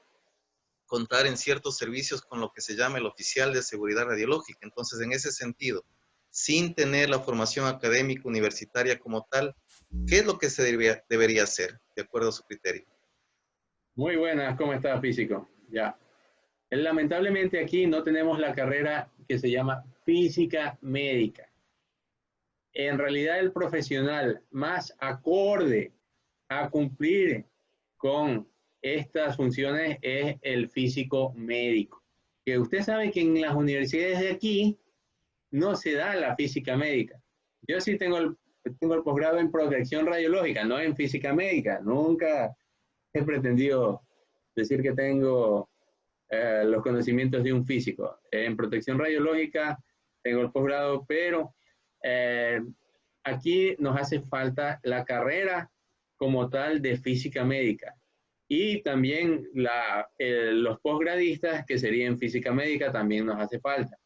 Speaker 7: contar en ciertos servicios con lo que se llama el oficial de seguridad radiológica. Entonces, en ese sentido, sin tener la formación académica universitaria como tal, ¿qué es lo que se debería hacer, de acuerdo a su criterio?
Speaker 3: Muy buenas, ¿cómo está, físico? Ya. Lamentablemente aquí no tenemos la carrera que se llama física médica. En realidad el profesional más acorde a cumplir con estas funciones es el físico médico. Que usted sabe que en las universidades de aquí no se da la física médica. Yo sí tengo el posgrado en protección radiológica, no en física médica. Nunca he pretendido decir que tengo los conocimientos de un físico. En protección radiológica tengo el posgrado, pero aquí nos hace falta la carrera como tal de física médica. Y también los posgradistas, que serían física médica, también nos hace falta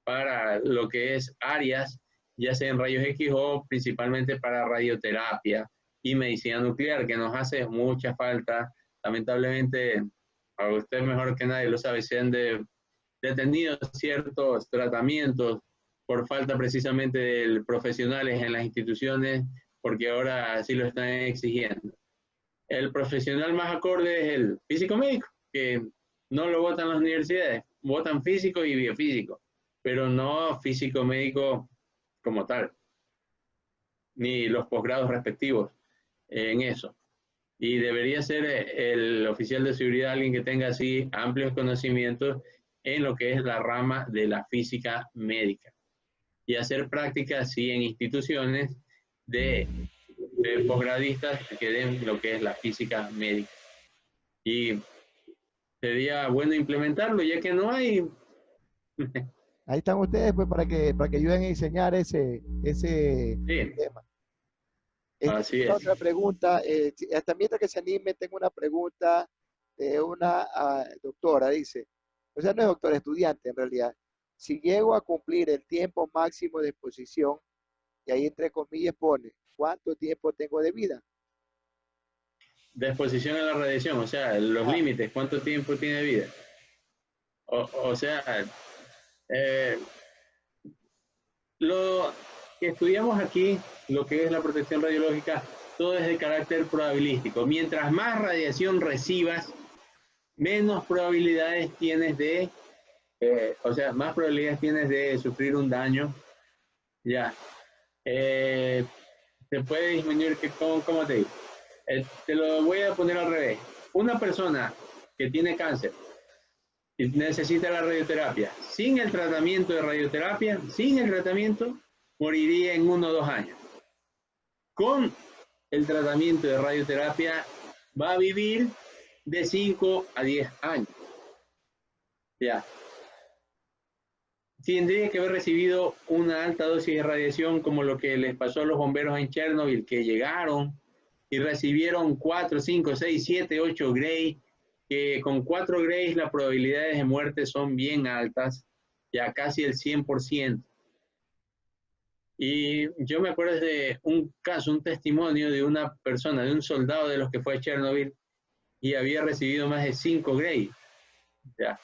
Speaker 3: para lo que es áreas, ya sea en rayos X o principalmente para radioterapia y medicina nuclear, que nos hace mucha falta. Lamentablemente, a usted mejor que nadie lo sabe, se han detenido ciertos tratamientos por falta precisamente de profesionales en las instituciones, porque ahora así lo están exigiendo. El profesional más acorde es el físico médico, que no lo votan las universidades, votan físico y biofísico, pero no físico médico como tal, ni los posgrados respectivos en eso. Y debería ser el oficial de seguridad alguien que tenga así amplios conocimientos en lo que es la rama de la física médica. Y hacer prácticas, sí, en instituciones de posgradistas que den lo que es la física médica. Y sería bueno implementarlo, ya que no hay...
Speaker 1: Ahí están ustedes pues para que ayuden a diseñar ese
Speaker 3: Sí,
Speaker 1: tema.
Speaker 3: así es.
Speaker 1: Otra pregunta, hasta mientras que se anime, tengo una pregunta de una doctora, dice, o sea, no es doctora, estudiante en realidad. Si llego a cumplir el tiempo máximo de exposición, y ahí entre comillas pone, ¿cuánto tiempo tengo de vida?
Speaker 3: De exposición a la radiación, o sea, los límites, ¿cuánto tiempo tiene vida? O sea, lo que estudiamos aquí, lo que es la protección radiológica, todo es de carácter probabilístico. Mientras más radiación recibas, menos probabilidades tienes de, o sea, más probabilidades tienes de sufrir un daño. Ya. Se puede disminuir, ¿cómo te digo? Te lo voy a poner al revés. Una persona que tiene cáncer y necesita la radioterapia, sin el tratamiento de radioterapia, sin el tratamiento, moriría en 1 o 2 años. Con el tratamiento de radioterapia va a vivir de 5 a 10 años. Ya. Tendría que haber recibido una alta dosis de radiación como lo que les pasó a los bomberos en Chernobyl, que llegaron y recibieron 4, 5, 6, 7, 8 Gray, que con 4 Grays las probabilidades de muerte son bien altas, ya casi el 100%. Y yo me acuerdo de un caso, un testimonio de una persona, de un soldado de los que fue a Chernobyl y había recibido más de 5 Gray. Ya.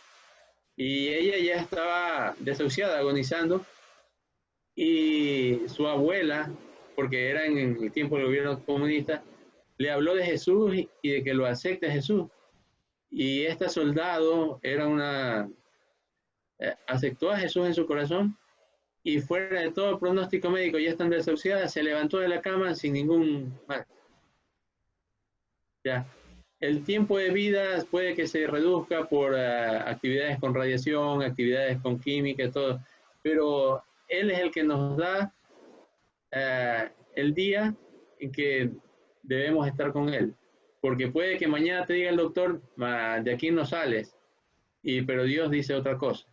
Speaker 3: Y ella ya estaba desahuciada, agonizando, y su abuela porque era en el tiempo del gobierno comunista, le habló de Jesús y de que lo acepte Jesús. Y esta soldado aceptó a Jesús en su corazón y fuera de todo pronóstico médico, ya estando desahuciada, se levantó de la cama sin ningún mal. Ya. El tiempo de vida puede que se reduzca por actividades con radiación, actividades con química, todo, pero Él es el que nos da el día en que debemos estar con Él. Porque puede que mañana te diga el doctor, de aquí no sales, pero Dios dice otra cosa.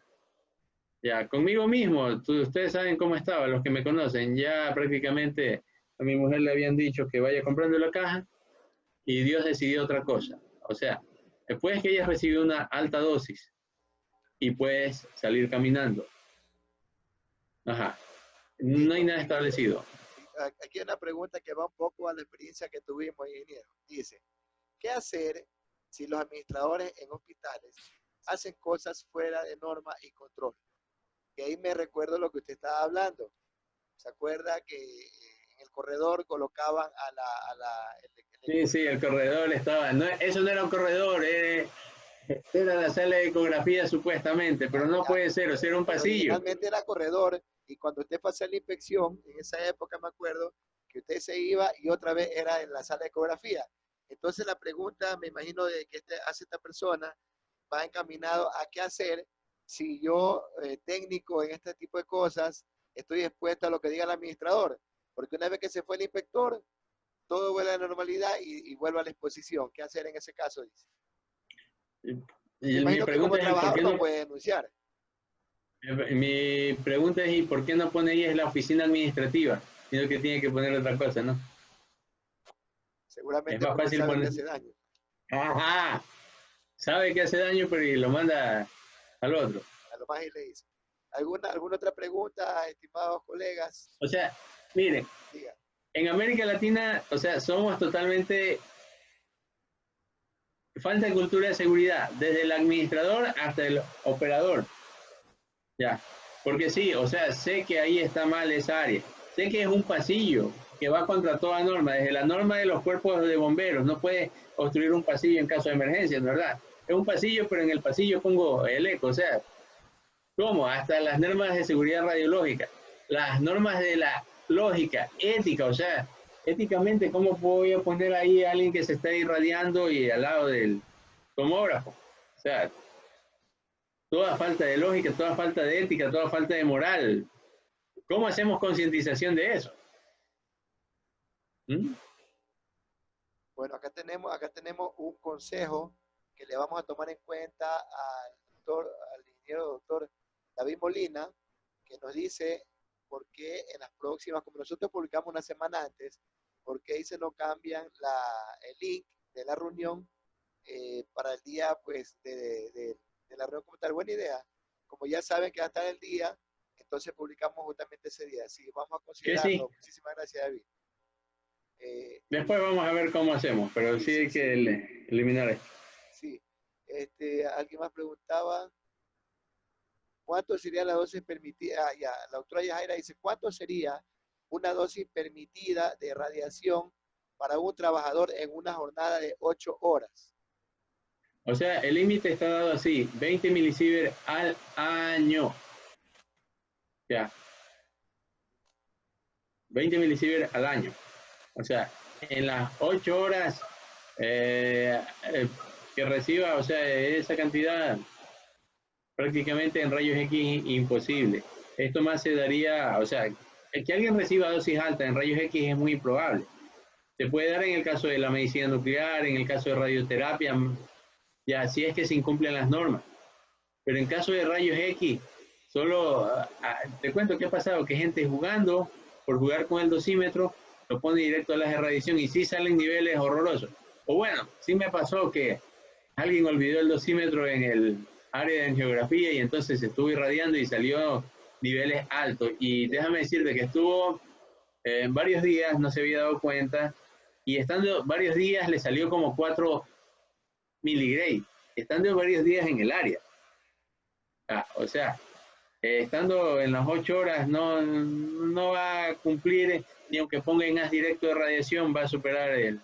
Speaker 3: Ya, conmigo mismo, ustedes saben cómo estaba, los que me conocen, ya prácticamente a mi mujer le habían dicho que vaya comprando la caja y Dios decidió otra cosa. O sea, después que ella recibió una alta dosis y puedes salir caminando. Ajá. No hay nada establecido.
Speaker 1: Aquí hay una pregunta que va un poco a la experiencia que tuvimos, ingeniero. Dice, ¿qué hacer si los administradores en hospitales hacen cosas fuera de norma y control? Que ahí me recuerdo lo que usted estaba hablando. ¿Se acuerda que en el corredor colocaban
Speaker 3: Sí, el corredor estaba. No, eso no era un corredor, era la sala de ecografía supuestamente, pero no puede ser, o sea, era un pasillo.
Speaker 1: Realmente era corredor, y cuando usted fue a hacer la inspección, en esa época me acuerdo que usted se iba y otra vez era en la sala de ecografía. Entonces la pregunta, me imagino, de que hace esta persona va encaminado a qué hacer si yo, técnico en este tipo de cosas, estoy expuesto a lo que diga el administrador. Porque una vez que se fue el inspector, todo vuelve a la normalidad y vuelve a la exposición. ¿Qué hacer en ese caso? Dice.
Speaker 3: Y mi pregunta es, ¿por qué no
Speaker 1: puede denunciar?
Speaker 3: Mi pregunta es, ¿y por qué no pone ahí es la oficina administrativa? Sino que tiene que poner otra cosa, ¿no?
Speaker 1: Seguramente
Speaker 3: es más fácil poner...
Speaker 1: que hace daño.
Speaker 3: Ajá. Sabe que hace daño, pero lo manda al otro.
Speaker 1: A lo más y le dice. ¿Alguna otra pregunta, estimados colegas?
Speaker 3: O sea, mire,
Speaker 1: diga.
Speaker 3: En América Latina, o sea, somos totalmente falta de cultura de seguridad, desde el administrador hasta el operador. Ya, porque sí, o sea, sé que ahí está mal esa área. Sé que es un pasillo que va contra toda norma, desde la norma de los cuerpos de bomberos. No puede obstruir un pasillo en caso de emergencia, ¿verdad? Es un pasillo, pero en el pasillo pongo el eco, o sea, ¿cómo? Hasta las normas de seguridad radiológica, las normas de la lógica, ética, o sea, éticamente, ¿cómo voy a poner ahí a alguien que se está irradiando y al lado del tomógrafo? O sea, toda falta de lógica, toda falta de ética, toda falta de moral. ¿Cómo hacemos concientización de eso? ¿Mm?
Speaker 1: Bueno, acá tenemos un consejo que le vamos a tomar en cuenta al ingeniero doctor David Molina, que nos dice por qué en las próximas, como nosotros publicamos una semana antes, por qué dice no cambian el link de la reunión para el día pues de la reunión como tal. Buena idea. Como ya saben que va a estar el día, entonces publicamos justamente ese día. Sí, vamos a considerarlo.
Speaker 3: Sí.
Speaker 1: Muchísimas gracias, David.
Speaker 3: Después vamos a ver cómo hacemos, pero sí hay que eliminar esto.
Speaker 1: Sí. Alguien más preguntaba, ¿cuánto sería la dosis permitida? Ya, la doctora Yajaira dice, ¿cuánto sería una dosis permitida de radiación para un trabajador en una jornada de 8 horas?
Speaker 3: O sea, el límite está dado así, 20 milisievert al año. Ya. 20 milisievert al año. O sea, en las 8 horas que reciba, o sea, esa cantidad prácticamente en rayos X imposible. Esto más se daría, o sea, que alguien reciba dosis alta en rayos X es muy improbable. Se puede dar en el caso de la medicina nuclear, en el caso de radioterapia, ya si es que se incumplen las normas. Pero en caso de rayos X, solo te cuento qué ha pasado, que gente jugando, por jugar con el dosímetro, lo pone directo a la irradiación y sí salen niveles horrorosos. O bueno, sí me pasó que alguien olvidó el dosímetro en el área de angiografía y entonces estuvo irradiando y salió niveles altos. Y déjame decirte que estuvo varios días, no se había dado cuenta, y estando varios días le salió como 4 miligray, estando varios días en el área. O sea, estando en las 8 horas no va a cumplir, ni aunque ponga en gas directo de radiación, va a superar el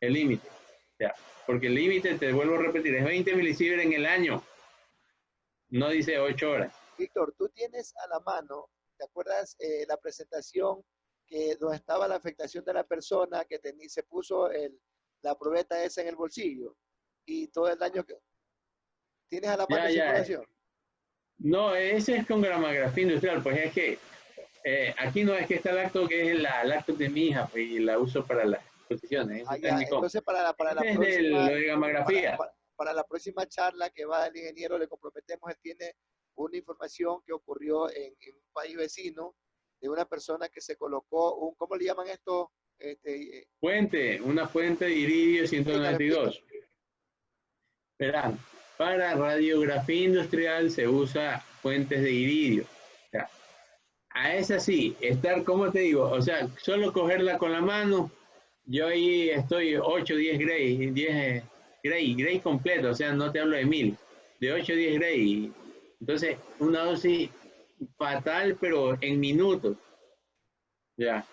Speaker 3: límite. O sea, porque el límite, te vuelvo a repetir, es 20 milisieverts en el año. No dice 8 horas.
Speaker 1: Víctor, tú tienes a la mano, ¿te acuerdas la presentación donde estaba la afectación de la persona que se puso la probeta esa en el bolsillo? Y todo el daño que... ¿Tienes a la mano esa información?
Speaker 3: No, ese es con gramografía industrial, pues es que aquí no es que está lacto, que es la lacto de mi hija, pues, y la uso para las exposiciones.
Speaker 1: Entonces para la próxima,
Speaker 3: lo de gramografía.
Speaker 1: Para la próxima charla que va el ingeniero, le comprometemos, él tiene una información que ocurrió en un país vecino de una persona que se colocó ¿cómo le llaman esto?
Speaker 3: Una fuente de iridio 192. Verán, para radiografía industrial se usa fuentes de iridio. O sea, a esa sí, ¿cómo te digo? O sea, solo cogerla con la mano, yo ahí estoy 8, 10 gray, 10 gray completo, o sea, no te hablo de 1000, de 8, 10 gray. Entonces, una dosis fatal, pero en minutos. Ya.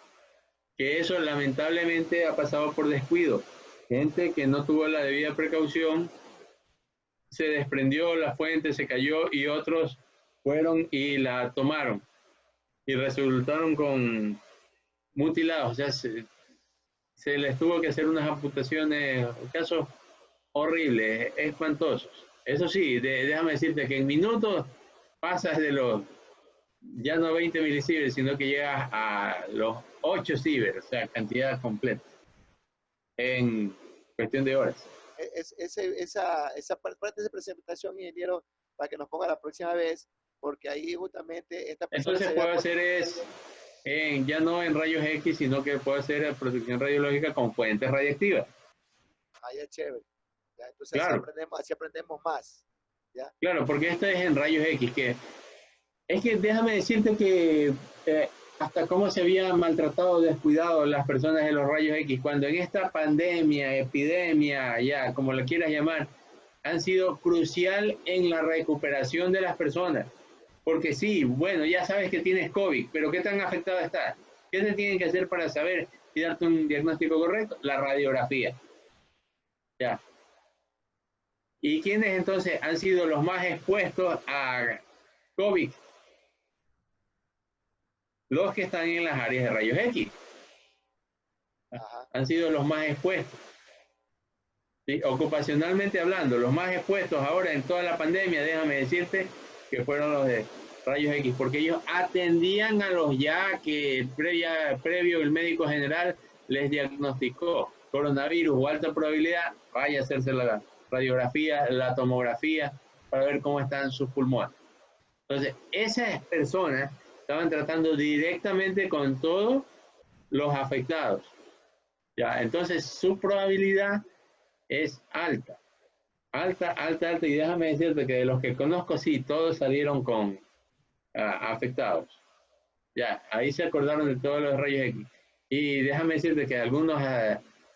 Speaker 3: Que eso lamentablemente ha pasado por descuido. Gente que no tuvo la debida precaución, se desprendió la fuente, se cayó y otros fueron y la tomaron y resultaron con mutilados. O sea, se les tuvo que hacer unas amputaciones, casos horribles, espantosos. Eso sí, déjame decirte que en minutos pasas de los ya no 20 milisieverts, sino que llegas a los 8 sieverts, o sea, cantidad completa, en cuestión de horas.
Speaker 1: Esa parte de presentación, ingeniero, para que nos ponga la próxima vez, porque ahí justamente esta persona...
Speaker 3: Entonces puede hacer ya no en rayos X, sino que puede hacer protección radiológica con fuentes radiactivas.
Speaker 1: Ahí es chévere. ¿Ya? Entonces
Speaker 3: claro.
Speaker 1: así aprendemos más. ¿Ya?
Speaker 3: Claro, porque esta es en rayos X, es que déjame decirte que hasta cómo se habían maltratado, descuidado las personas de los rayos X, cuando en esta pandemia, epidemia, ya como la quieras llamar, han sido crucial en la recuperación de las personas. Porque sí, bueno, ya sabes que tienes COVID, pero ¿qué tan afectada estás? ¿Qué se tiene que hacer para saber y darte un diagnóstico correcto? La radiografía. Ya. ¿Y quiénes entonces han sido los más expuestos a COVID? Los que están en las áreas de rayos X. Han sido los más expuestos. ¿Sí? Ocupacionalmente hablando, los más expuestos ahora en toda la pandemia, déjame decirte que fueron los de rayos X, porque ellos atendían a los ya que previo el médico general les diagnosticó coronavirus o alta probabilidad, vaya a hacerse la radiografía, la tomografía, para ver cómo están sus pulmones. Entonces, esas personas estaban tratando directamente con todos los afectados. Ya, entonces su probabilidad es alta. Alta, y déjame decirte que de los que conozco, sí, todos salieron con afectados. Ya, ahí se acordaron de todos los rayos X. Y déjame decirte que algunos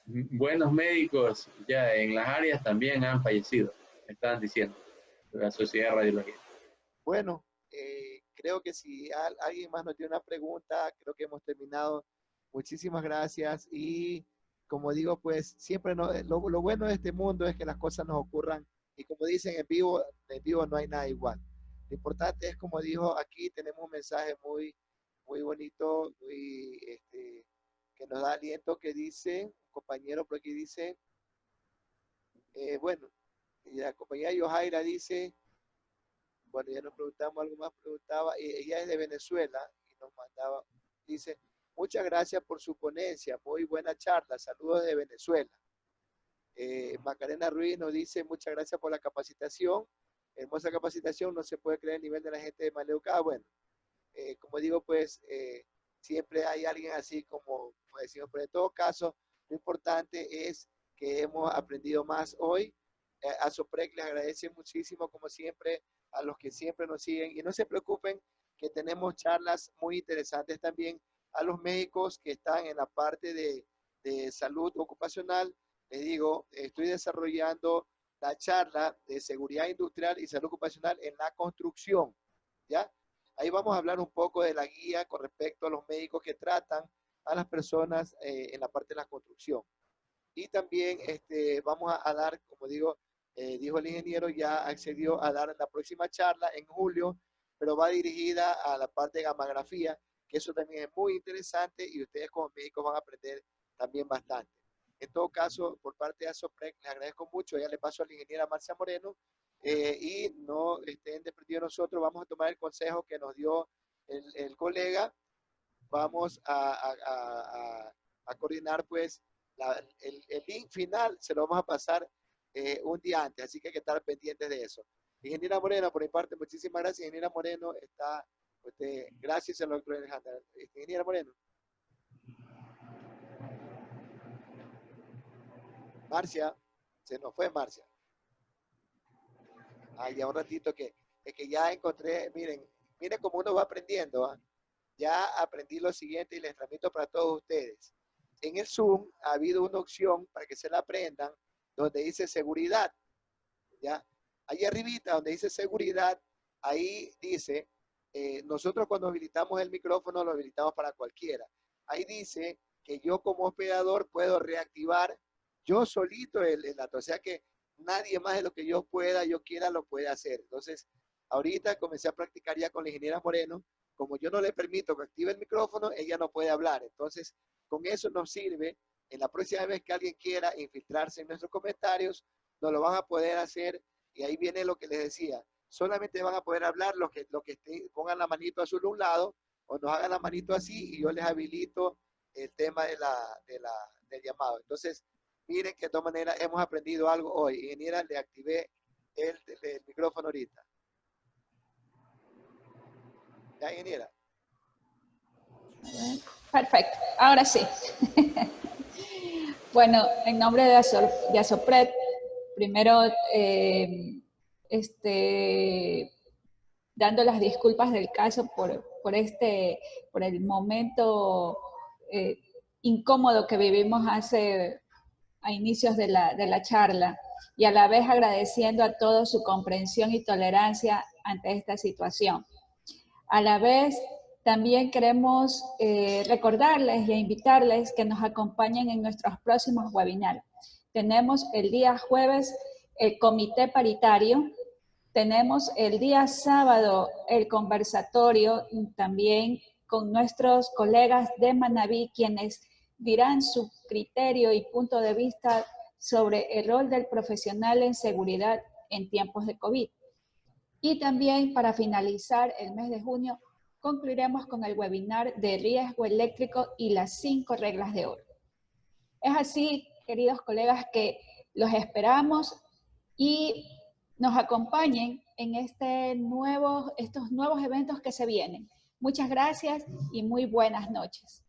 Speaker 3: buenos médicos ya en las áreas también han fallecido, me estaban diciendo, de la Sociedad de Radiología.
Speaker 1: Bueno, creo que si alguien más nos tiene una pregunta, creo que hemos terminado. Muchísimas gracias y como digo, pues siempre lo bueno de este mundo es que las cosas nos ocurran y como dicen en vivo no hay nada igual. Lo importante es, como dijo aquí, tenemos un mensaje muy, muy bonito, que nos da aliento, que dice, un compañero por aquí dice, bueno, y la compañera Yohaira dice, bueno, ya nos preguntamos algo más, ella es de Venezuela y nos mandaba, dice, muchas gracias por su ponencia, muy buena charla, saludos de Venezuela. Macarena Ruiz nos dice, muchas gracias por la capacitación, hermosa capacitación, no se puede creer el nivel de la gente maleducada. Bueno, como digo, pues siempre hay alguien así como decimos, pero en todo caso, lo importante es que hemos aprendido más hoy. A Soprec les agradece muchísimo, como siempre, a los que siempre nos siguen y no se preocupen que tenemos charlas muy interesantes también a los médicos que están en la parte de salud ocupacional. Les digo, estoy desarrollando la charla de seguridad industrial y salud ocupacional en la construcción, ¿ya? Ahí vamos a hablar un poco de la guía con respecto a los médicos que tratan a las personas en la parte de la construcción. Y también vamos a dar, como digo, dijo el ingeniero, ya accedió a dar la próxima charla en julio, pero va dirigida a la parte de gammagrafía, que eso también es muy interesante y ustedes como médicos van a aprender también bastante. En todo caso, por parte de ASOPREC, les agradezco mucho. Ya le paso a la ingeniera Marcia Moreno y no estén desprendidos nosotros. Vamos a tomar el consejo que nos dio el colega. Vamos a coordinar pues el link final, se lo vamos a pasar un día antes, así que hay que estar pendientes de eso. Ingeniera Moreno, por mi parte, muchísimas gracias. Ingeniera Moreno está, gracias al doctor Alejandro. Ingeniera Moreno. Marcia, se nos fue Marcia. Ya un ratito es que ya encontré, miren cómo uno va aprendiendo, ¿eh? Ya aprendí lo siguiente y les transmito para todos ustedes. En el Zoom ha habido una opción para que se la aprendan donde dice seguridad, ¿ya? Ahí arribita donde dice seguridad, ahí dice, nosotros cuando habilitamos el micrófono lo habilitamos para cualquiera. Ahí dice que yo como hospedador puedo reactivar yo solito el dato, o sea que nadie más de lo que yo quiera lo puede hacer. Entonces, ahorita comencé a practicar ya con la ingeniera Moreno. Como yo no le permito que active el micrófono, ella no puede hablar. Entonces, con eso nos sirve. En la próxima vez que alguien quiera infiltrarse en nuestros comentarios, nos lo van a poder hacer. Y ahí viene lo que les decía. Solamente van a poder hablar los que pongan la manito azul a un lado o nos hagan la manito así y yo les habilito el tema del llamado. Entonces, miren que de todas maneras hemos aprendido algo hoy. Ingeniera, le activé el micrófono ahorita. ¿Ya, ingeniera?
Speaker 2: Perfecto, ahora sí. Bueno, en nombre de ASOPRED, primero dando las disculpas del caso por el momento incómodo que vivimos a inicios de la charla, y a la vez agradeciendo a todos su comprensión y tolerancia ante esta situación. A la vez, también queremos recordarles y invitarles que nos acompañen en nuestros próximos webinars. Tenemos el día jueves el comité paritario, tenemos el día sábado el conversatorio también con nuestros colegas de Manabí, quienes dirán su criterio y punto de vista sobre el rol del profesional en seguridad en tiempos de COVID. Y también para finalizar el mes de junio, concluiremos con el webinar de riesgo eléctrico y las 5 reglas de oro. Es así, queridos colegas, que los esperamos y nos acompañen en estos nuevos eventos que se vienen. Muchas gracias y muy buenas noches.